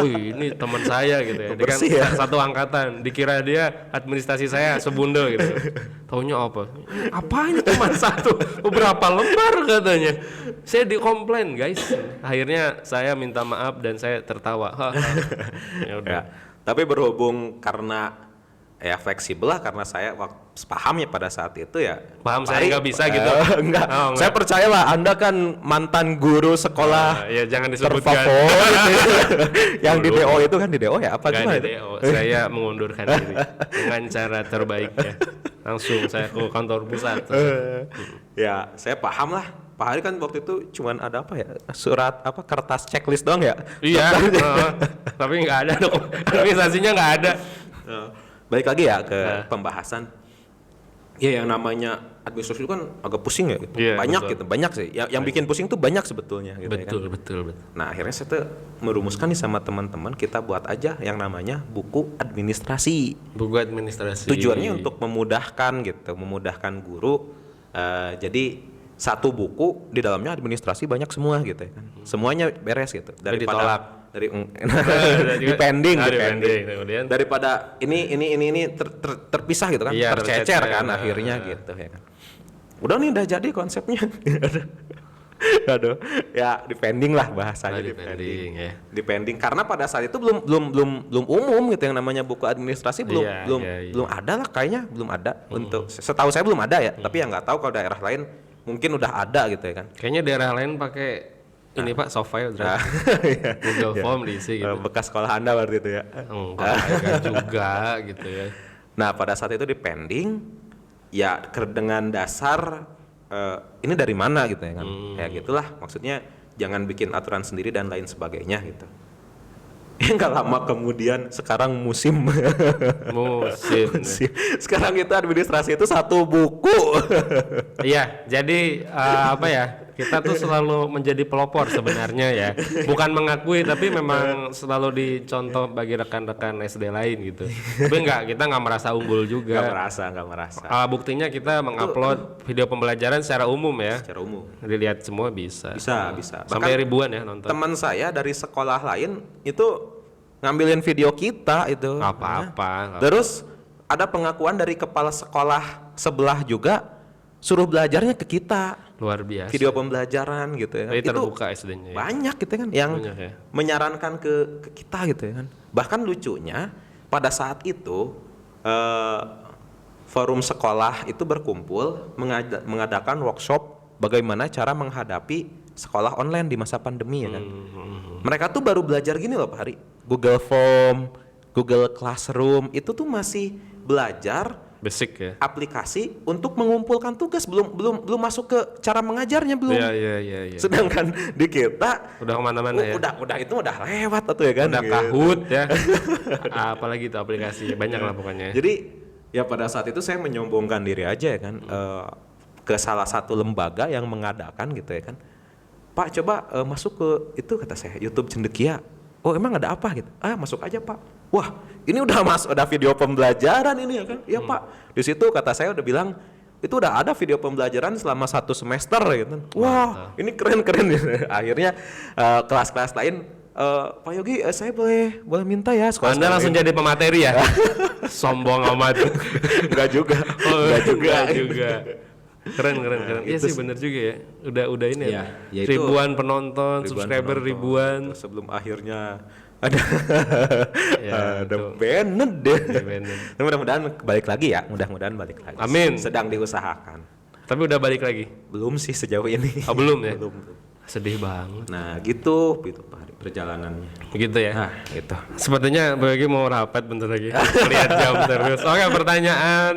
S1: Wih, ini teman saya gitu ya. Dia kan satu angkatan, dikira dia administrasi saya sebundel gitu. Taunya apa? Apa ini cuma satu? Berapa lembar katanya? Saya dikomplain guys. Akhirnya saya minta maaf dan saya tertawa. Ya udah.
S2: Ya, tapi berhubung karena ya fleksibel lah karena saya paham ya pada saat itu ya.
S1: Paham saya nggak bisa gitu.
S2: Enggak.
S1: Oh,
S2: saya percaya lah Anda kan mantan guru sekolah
S1: ya jangan disebutkan.
S2: terfavorit yang di DO itu kan di DO ya apa
S1: Gak
S2: gimana
S1: di DO. Saya mengundurkan diri dengan cara terbaiknya. Langsung saya ke kantor pusat.
S2: Ya saya paham lah. Pak Hari kan waktu itu cuman ada apa ya, surat apa kertas checklist doang ya.
S1: Iya. Tapi nggak ada administrasinya nggak ada.
S2: Balik lagi ya ke pembahasan. Ya yang namanya administrasi itu kan agak pusing ya gitu.
S1: Iya,
S2: Banyak
S1: betul.
S2: gitu, banyak sih. Yang bikin pusing tuh banyak sebetulnya gitu ya kan.
S1: Betul.
S2: Nah, akhirnya saya tuh merumuskan nih sama teman-teman kita buat aja yang namanya buku administrasi.
S1: Buku administrasi.
S2: Tujuannya untuk memudahkan gitu, memudahkan guru. Jadi satu buku di dalamnya administrasi banyak semua gitu ya kan. Semuanya beres gitu.
S1: ditolak.
S2: Depending.
S1: Kemudian
S2: Daripada ini terpisah gitu kan,
S1: Iya,
S2: tercecer
S1: tercecer.
S2: kan akhirnya gitu ya kan. Udah nih udah jadi konsepnya. Aduh, ya depending lah bahasanya
S1: depending ya.
S2: Depending karena pada saat itu belum umum gitu yang namanya buku administrasi
S1: Iya.
S2: belum ada lah kayaknya belum ada untuk setahu saya belum ada ya, tapi ya nggak tahu kalau daerah lain mungkin udah ada gitu ya kan.
S1: Kayaknya daerah lain pakai ini Pak soft file drive. Google Form diisi gitu.
S2: Bekas sekolah Anda berarti itu ya.
S1: Enggak juga gitu ya.
S2: Nah, pada saat itu depending ya dengan dasar ini dari mana gitu ya kan. Kayak gitulah, maksudnya jangan bikin aturan sendiri dan lain sebagainya gitu. Nggak lama kemudian sekarang musim.
S1: Musim.
S2: Sekarang itu administrasi itu 1 buku.
S1: Iya, jadi apa ya? Kita tuh selalu menjadi pelopor sebenarnya ya. Bukan mengakui, tapi memang selalu dicontoh bagi rekan-rekan SD lain gitu. Tapi kita nggak merasa unggul juga.
S2: Nggak merasa.
S1: Buktinya kita mengupload video pembelajaran secara umum ya.
S2: Secara umum.
S1: Dilihat semua bisa.
S2: Bisa.
S1: Sampai ribuan ya nonton.
S2: Teman saya dari sekolah lain itu ngambilin video kita itu.
S1: Nggak apa-apa.
S2: Terus ada pengakuan dari kepala sekolah sebelah juga suruh belajarnya ke kita.
S1: Luar biasa.
S2: Video pembelajaran gitu ya.
S1: Jadi
S2: Itu
S1: terbuka SD-nya. Ya.
S2: banyak gitu kan yang
S1: Banyak ya.
S2: menyarankan ke kita gitu ya kan. Bahkan lucunya pada saat itu forum sekolah itu berkumpul mengadakan workshop bagaimana cara menghadapi sekolah online di masa pandemi ya kan. Mereka tuh baru belajar gini loh Pak Hari. Google Form, Google Classroom itu tuh masih belajar
S1: Basic ya.
S2: aplikasi untuk mengumpulkan tugas, belum masuk ke cara mengajarnya belum.
S1: Iya.
S2: Sedangkan di kita
S1: Udah kemana-mana ya.
S2: udah itu udah lewat atau ya kan.
S1: Udah
S2: gitu.
S1: Kahoot ya. Apalagi itu aplikasi banyak lah pokoknya.
S2: Jadi ya pada saat itu saya menyombongkan diri aja ya kan ke salah satu lembaga yang mengadakan gitu ya kan. Pak coba masuk ke itu kata saya YouTube Cendekia. Oh emang ada apa gitu? Masuk aja Pak. Wah ini udah video pembelajaran ini ya kan? Iya Pak. Di situ kata saya udah bilang itu udah ada video pembelajaran selama 1 semester gitu. Wah ini keren. Akhirnya kelas-kelas lain Pak Yogi saya boleh minta ya sekolah.
S1: Anda langsung jadi pemateri ya? Sombong amat.
S2: Enggak juga.
S1: Enggak juga. Keren. Iya sih bener juga ya. Udah ini ya. Ribuan penonton, subscriber ribuan.
S2: Sebelum akhirnya ada
S1: Ya,
S2: Bennett deh.
S1: Bennett.
S2: Mudah-mudahan balik lagi ya. Mudah-mudahan balik lagi.
S1: Amin.
S2: Sedang diusahakan.
S1: Tapi udah balik lagi?
S2: Belum sih sejauh ini.
S1: Oh belum ya?
S2: Belum.
S1: Sedih banget.
S2: Nah gitu Pak Hari perjalanannya.
S1: Gitu ya?
S2: Nah gitu.
S1: Sepertinya bagi mau rapat bentar lagi. Lihat jam terus. Oke, pertanyaan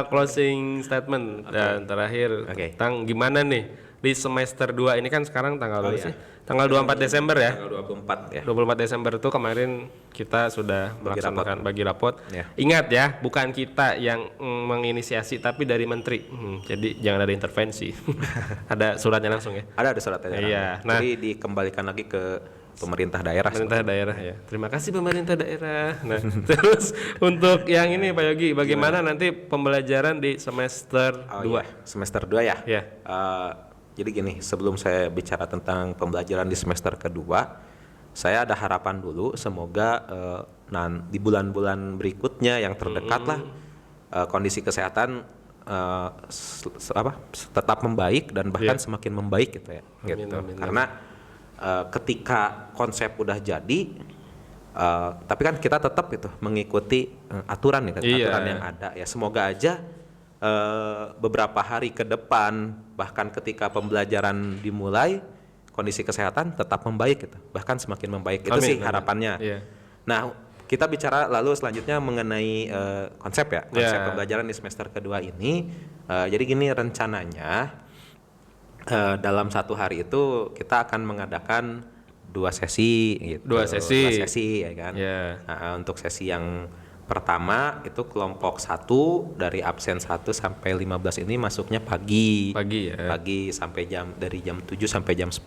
S1: closing statement dan terakhir tentang gimana nih di semester 2 ini kan sekarang tanggal berapa sih? Tanggal 24 Desember ya?
S2: Tanggal 24 ya.
S1: 24 Desember itu kemarin kita sudah melaksanakan bagi rapot.
S2: Ya.
S1: Ingat ya, bukan kita yang menginisiasi tapi dari menteri. Jadi jangan ada intervensi. Ada suratnya langsung ya?
S2: Ada suratnya.
S1: Iya. Nah,
S2: jadi dikembalikan lagi ke pemerintah daerah.
S1: Pemerintah daerah ya. Terima kasih pemerintah daerah. Nah, terus untuk yang ini Pak Yogi, bagaimana nanti pembelajaran di semester 2?
S2: Iya. Semester 2 ya?
S1: Ya.
S2: Jadi gini, sebelum saya bicara tentang pembelajaran di semester kedua, saya ada harapan dulu semoga di bulan-bulan berikutnya yang terdekat lah kondisi kesehatan tetap membaik dan bahkan semakin membaik gitu ya.
S1: Amin.
S2: Karena ketika konsep udah jadi, tapi kan kita tetap itu mengikuti aturan ya, aturan yang ada ya. Semoga aja beberapa hari ke depan bahkan ketika pembelajaran dimulai kondisi kesehatan tetap membaik gitu, bahkan semakin membaik. Itu sih harapannya. Nah kita bicara lalu selanjutnya mengenai konsep pembelajaran di semester kedua ini. Jadi gini rencananya dalam 1 hari itu kita akan mengadakan 2 sesi gitu.
S1: 2 sesi
S2: ya kan. Untuk sesi yang pertama itu kelompok 1 dari absen 1 sampai 15 ini masuknya pagi ya. Pagi sampai dari jam 7 sampai jam 10.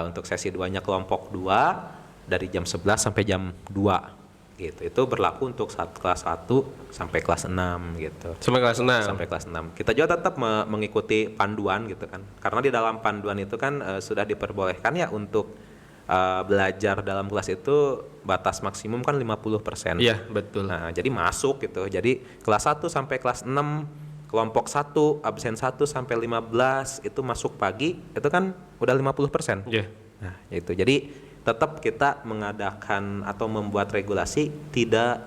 S2: Untuk sesi 2-nya kelompok 2 dari jam 11 sampai jam 2 gitu. Itu berlaku untuk kelas 1 sampai kelas 6 gitu. Sampai kelas 6. Kita juga tetap mengikuti panduan gitu kan. Karena di dalam panduan itu kan sudah diperbolehkan ya untuk belajar dalam kelas itu batas maksimum kan 50%.
S1: Iya, betul.
S2: Nah, jadi masuk gitu. Jadi kelas 1 sampai kelas 6, kelompok 1, absen 1 sampai 15 itu masuk pagi, itu kan udah 50%.
S1: Iya.
S2: Nah, itu. Jadi tetap kita mengadakan atau membuat regulasi tidak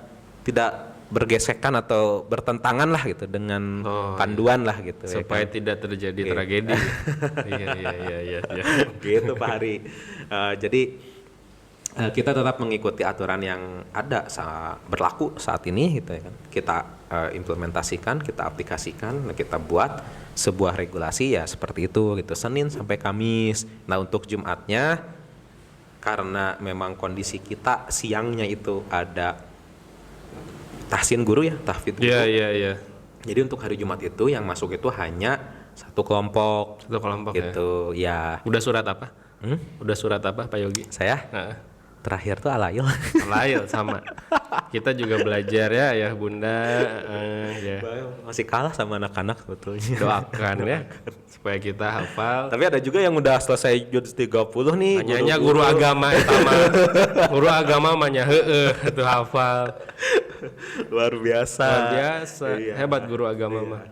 S2: bergesekan atau bertentangan lah gitu dengan panduan lah gitu
S1: supaya
S2: ya kan?
S1: tidak terjadi tragedi. Iya.
S2: Gitu Pak Hari. Jadi kita tetap mengikuti aturan yang ada berlaku saat ini gitu ya kan. Kita implementasikan, kita aplikasikan, kita buat sebuah regulasi ya seperti itu gitu, Senin sampai Kamis. Nah, untuk Jumatnya karena memang kondisi kita siangnya itu ada tahsin guru ya, tahfidz guru.
S1: Iya.
S2: Jadi untuk hari Jumat itu yang masuk itu hanya satu kelompok
S1: Satu kelompok
S2: gitu ya.
S1: Udah surat apa? Udah surat apa Pak Yogi?
S2: Saya
S1: Heeh.
S2: terakhir tuh Alail.
S1: Lain sama. Kita juga belajar ya Bunda, ya.
S2: Masih kalah sama anak-anak sebetulnya.
S1: Doakan ya supaya kita hafal.
S2: Tapi ada juga yang udah selesai juz 30 nih.
S1: Hanya guru agama eta mah. Guru agama mah nya heueuh atuh hafal.
S2: Luar biasa.
S1: Luar biasa.
S2: Iya.
S1: Hebat guru agama mah.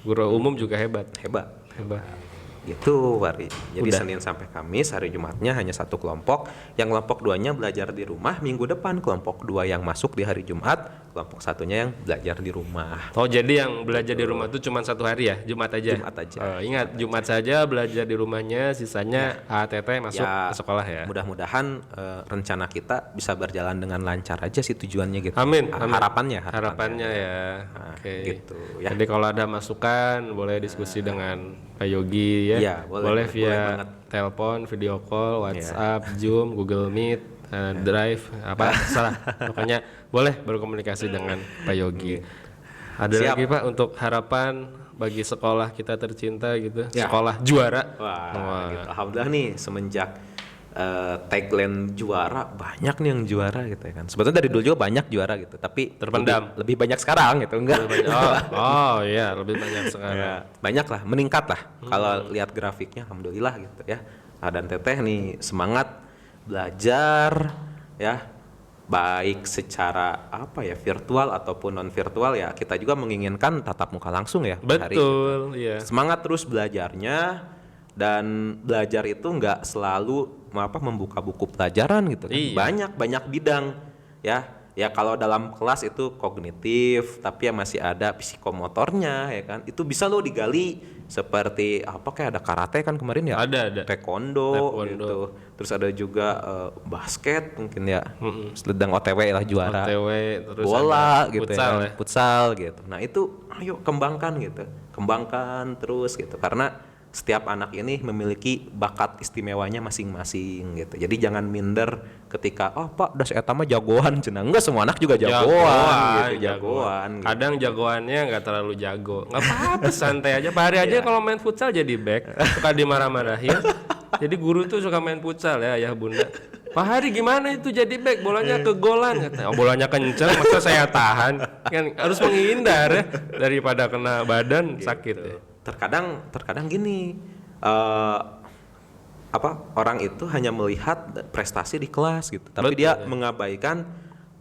S1: Guru umum juga hebat.
S2: Hebat.
S1: Hebat.
S2: Gitu Wari. Jadi
S1: Udah.
S2: Senin sampai Kamis, hari Jumatnya hanya satu kelompok. Yang kelompok 2-nya belajar di rumah. Minggu depan kelompok 2 yang masuk di hari Jumat, kelompok 1-nya yang belajar di rumah.
S1: Oh jadi yang belajar di rumah itu cuma satu hari ya? Jumat aja?
S2: Jumat aja.
S1: Ingat Jumat saja belajar di rumahnya, sisanya ATT masuk
S2: Ya,
S1: ke sekolah ya?
S2: Mudah-mudahan rencana kita bisa berjalan dengan lancar aja sih tujuannya gitu.
S1: Amin.
S2: Harapannya.
S1: Ya.
S2: Nah,
S1: Oke.
S2: gitu ya.
S1: Jadi kalau ada masukan boleh diskusi dengan Pak Yogi ya.
S2: Iya, boleh
S1: via
S2: banget.
S1: telepon, video call, WhatsApp, Zoom, Google Meet, Drive, apa salah. Pokoknya boleh berkomunikasi dengan Pak Yogi. Ada
S2: Siap.
S1: lagi Pak untuk harapan bagi sekolah kita tercinta gitu.
S2: Ya.
S1: Sekolah juara.
S2: Wah, gitu. Alhamdulillah nih semenjak tagline juara banyak nih yang juara gitu ya kan. Sebetulnya dari dulu juga banyak juara gitu, tapi
S1: Terpendam.
S2: lebih banyak sekarang gitu enggak?
S1: Oh iya, lebih banyak sekarang.
S2: Ya, banyak lah, meningkat lah. Kalau lihat grafiknya, alhamdulillah gitu ya. Dan Teteh nih semangat belajar ya, baik secara apa ya virtual ataupun non virtual ya. Kita juga menginginkan tatap muka langsung ya. per hari.
S1: Betul, iya.
S2: Semangat terus belajarnya, dan belajar itu nggak selalu membuka buku pelajaran gitu kan.
S1: Iya.
S2: Banyak bidang ya. Ya kalau dalam kelas itu kognitif, tapi ya masih ada psikomotornya ya kan. Itu bisa lo digali seperti apa, kayak ada karate kan kemarin ya.
S1: Ada.
S2: Taekwondo gitu. Terus ada juga basket mungkin ya. Sedang OTW lah juara.
S1: OTW, terus
S2: Bola
S1: ada
S2: gitu
S1: futsal
S2: ya. Futsal gitu. Nah, itu ayo kembangkan gitu. Kembangkan terus gitu. Karena setiap anak ini memiliki bakat istimewanya masing-masing gitu. Jadi jangan minder ketika Pak das eta mah jagoan cenah. Enggak, semua anak juga jagoan gitu, jagoan. Gitu.
S1: Kadang jagoannya nggak terlalu jago. Nggak apa-apa, santai aja. Pak Hari aja kalau main futsal jadi back, suka dimarah-marahin. Jadi guru tuh suka main futsal ya, ayah bunda. Pak Hari gimana itu jadi back, bolanya ke golan katanya. Oh, bolanya kenceng, masa saya tahan? Kan harus menghindar ya daripada kena badan sakit ya.
S2: Terkadang gini, orang itu hanya melihat prestasi di kelas gitu, tapi
S1: Betul,
S2: dia
S1: ya.
S2: mengabaikan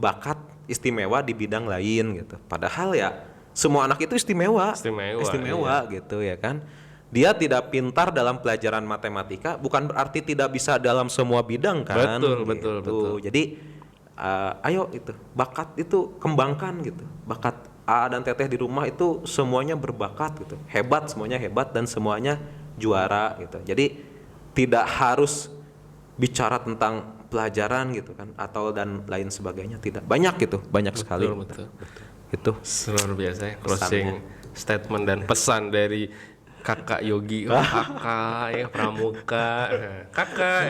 S2: bakat istimewa di bidang lain gitu. Padahal ya semua anak itu istimewa gitu ya kan. Dia tidak pintar dalam pelajaran matematika, bukan berarti tidak bisa dalam semua bidang kan.
S1: Betul.
S2: Jadi ayo itu bakat itu kembangkan gitu. Bakat A dan Teteh di rumah itu semuanya berbakat gitu, semuanya hebat dan semuanya juara gitu. Jadi tidak harus bicara tentang pelajaran gitu kan, atau dan lain sebagainya, tidak, banyak gitu, banyak sekali.
S1: Betul.
S2: Itu
S1: Luar biasa ya, closing statement dan pesan dari Kakak Yogi. Kakak ya, pramuka. Kakak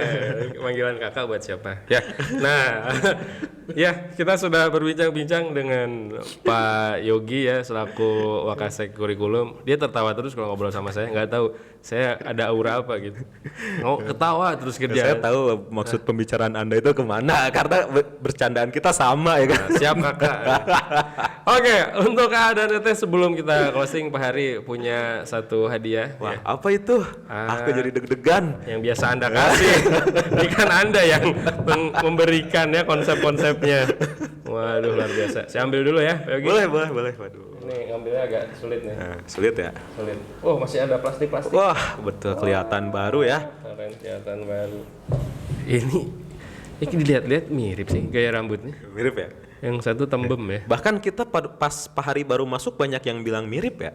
S1: panggilan kakak buat siapa ya. Nah ya, kita sudah berbincang-bincang dengan Pak Yogi ya selaku Wakasek Kurikulum. Dia tertawa terus kalau ngobrol sama saya, nggak tahu saya ada aura apa gitu. Ketawa terus kerja.
S2: saya tahu maksud pembicaraan Anda itu kemana, karena bercandaan kita sama ya kan.
S1: Nah, siap kakak. Oke, untuk Kak dan Teteh sebelum kita closing, Pak Hari punya satu hadiah.
S2: Wah,
S1: ya.
S2: apa itu? Aku jadi deg-degan.
S1: Yang biasa Anda kasih. Ini kan Anda yang memberikan ya konsep-konsepnya. Waduh, luar biasa. Saya ambil dulu ya, Pak Yogi.
S2: Boleh. Waduh.
S1: Ini ngambilnya agak sulit nih.
S2: Nah, sulit ya.
S1: Sulit. Oh, masih ada plastik-plastik.
S2: Wah, betul kelihatan baru ya.
S1: Keren, kelihatan baru. Ini dilihat-lihat mirip sih gaya rambutnya.
S2: Mirip ya.
S1: Yang satu tembem ya.
S2: Bahkan kita pas Pak Hari baru masuk banyak yang bilang mirip ya.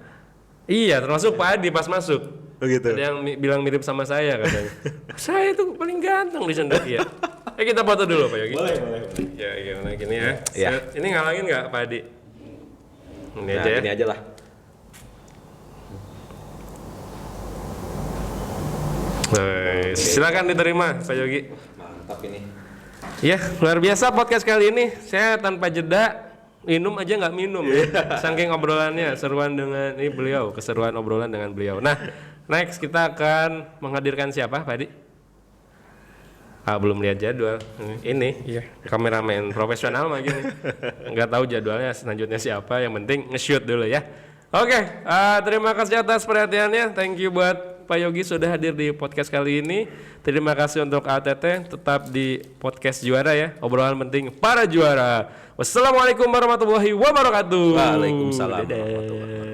S1: Iya, termasuk Pak Adi pas masuk.
S2: Begitu.
S1: Ada yang bilang mirip sama saya katanya. Saya tuh paling ganteng di Sunda. Iya. Kita foto dulu Pak Yogi.
S2: Boleh.
S1: Ya gimana gini ya.
S2: Iya.
S1: Ini ngalangin nggak Pak Adi? Ini
S2: Nah,
S1: aja ya.
S2: ini aja lah.
S1: Silakan diterima Pak Yogi.
S2: Mantap ini.
S1: Ya, luar biasa podcast kali ini. Saya tanpa jeda minum aja nggak minum ya. Saking obrolannya, seruan dengan ini beliau, keseruan obrolan dengan beliau. Nah, next kita akan menghadirkan siapa, Pak Adi? Belum lihat jadwal. Ini, ya, kameramen profesional mah gini. Nggak tahu jadwalnya selanjutnya siapa. Yang penting nge-shoot dulu ya. Oke, terima kasih atas perhatiannya. Thank you buat Pak Yogi sudah hadir di podcast kali ini. Terima kasih untuk ATT, tetap di podcast Juara ya. Obrolan penting para juara. Wassalamualaikum warahmatullahi wabarakatuh.
S2: Waalaikumsalam
S1: Dadah.
S2: warahmatullahi wabarakatuh.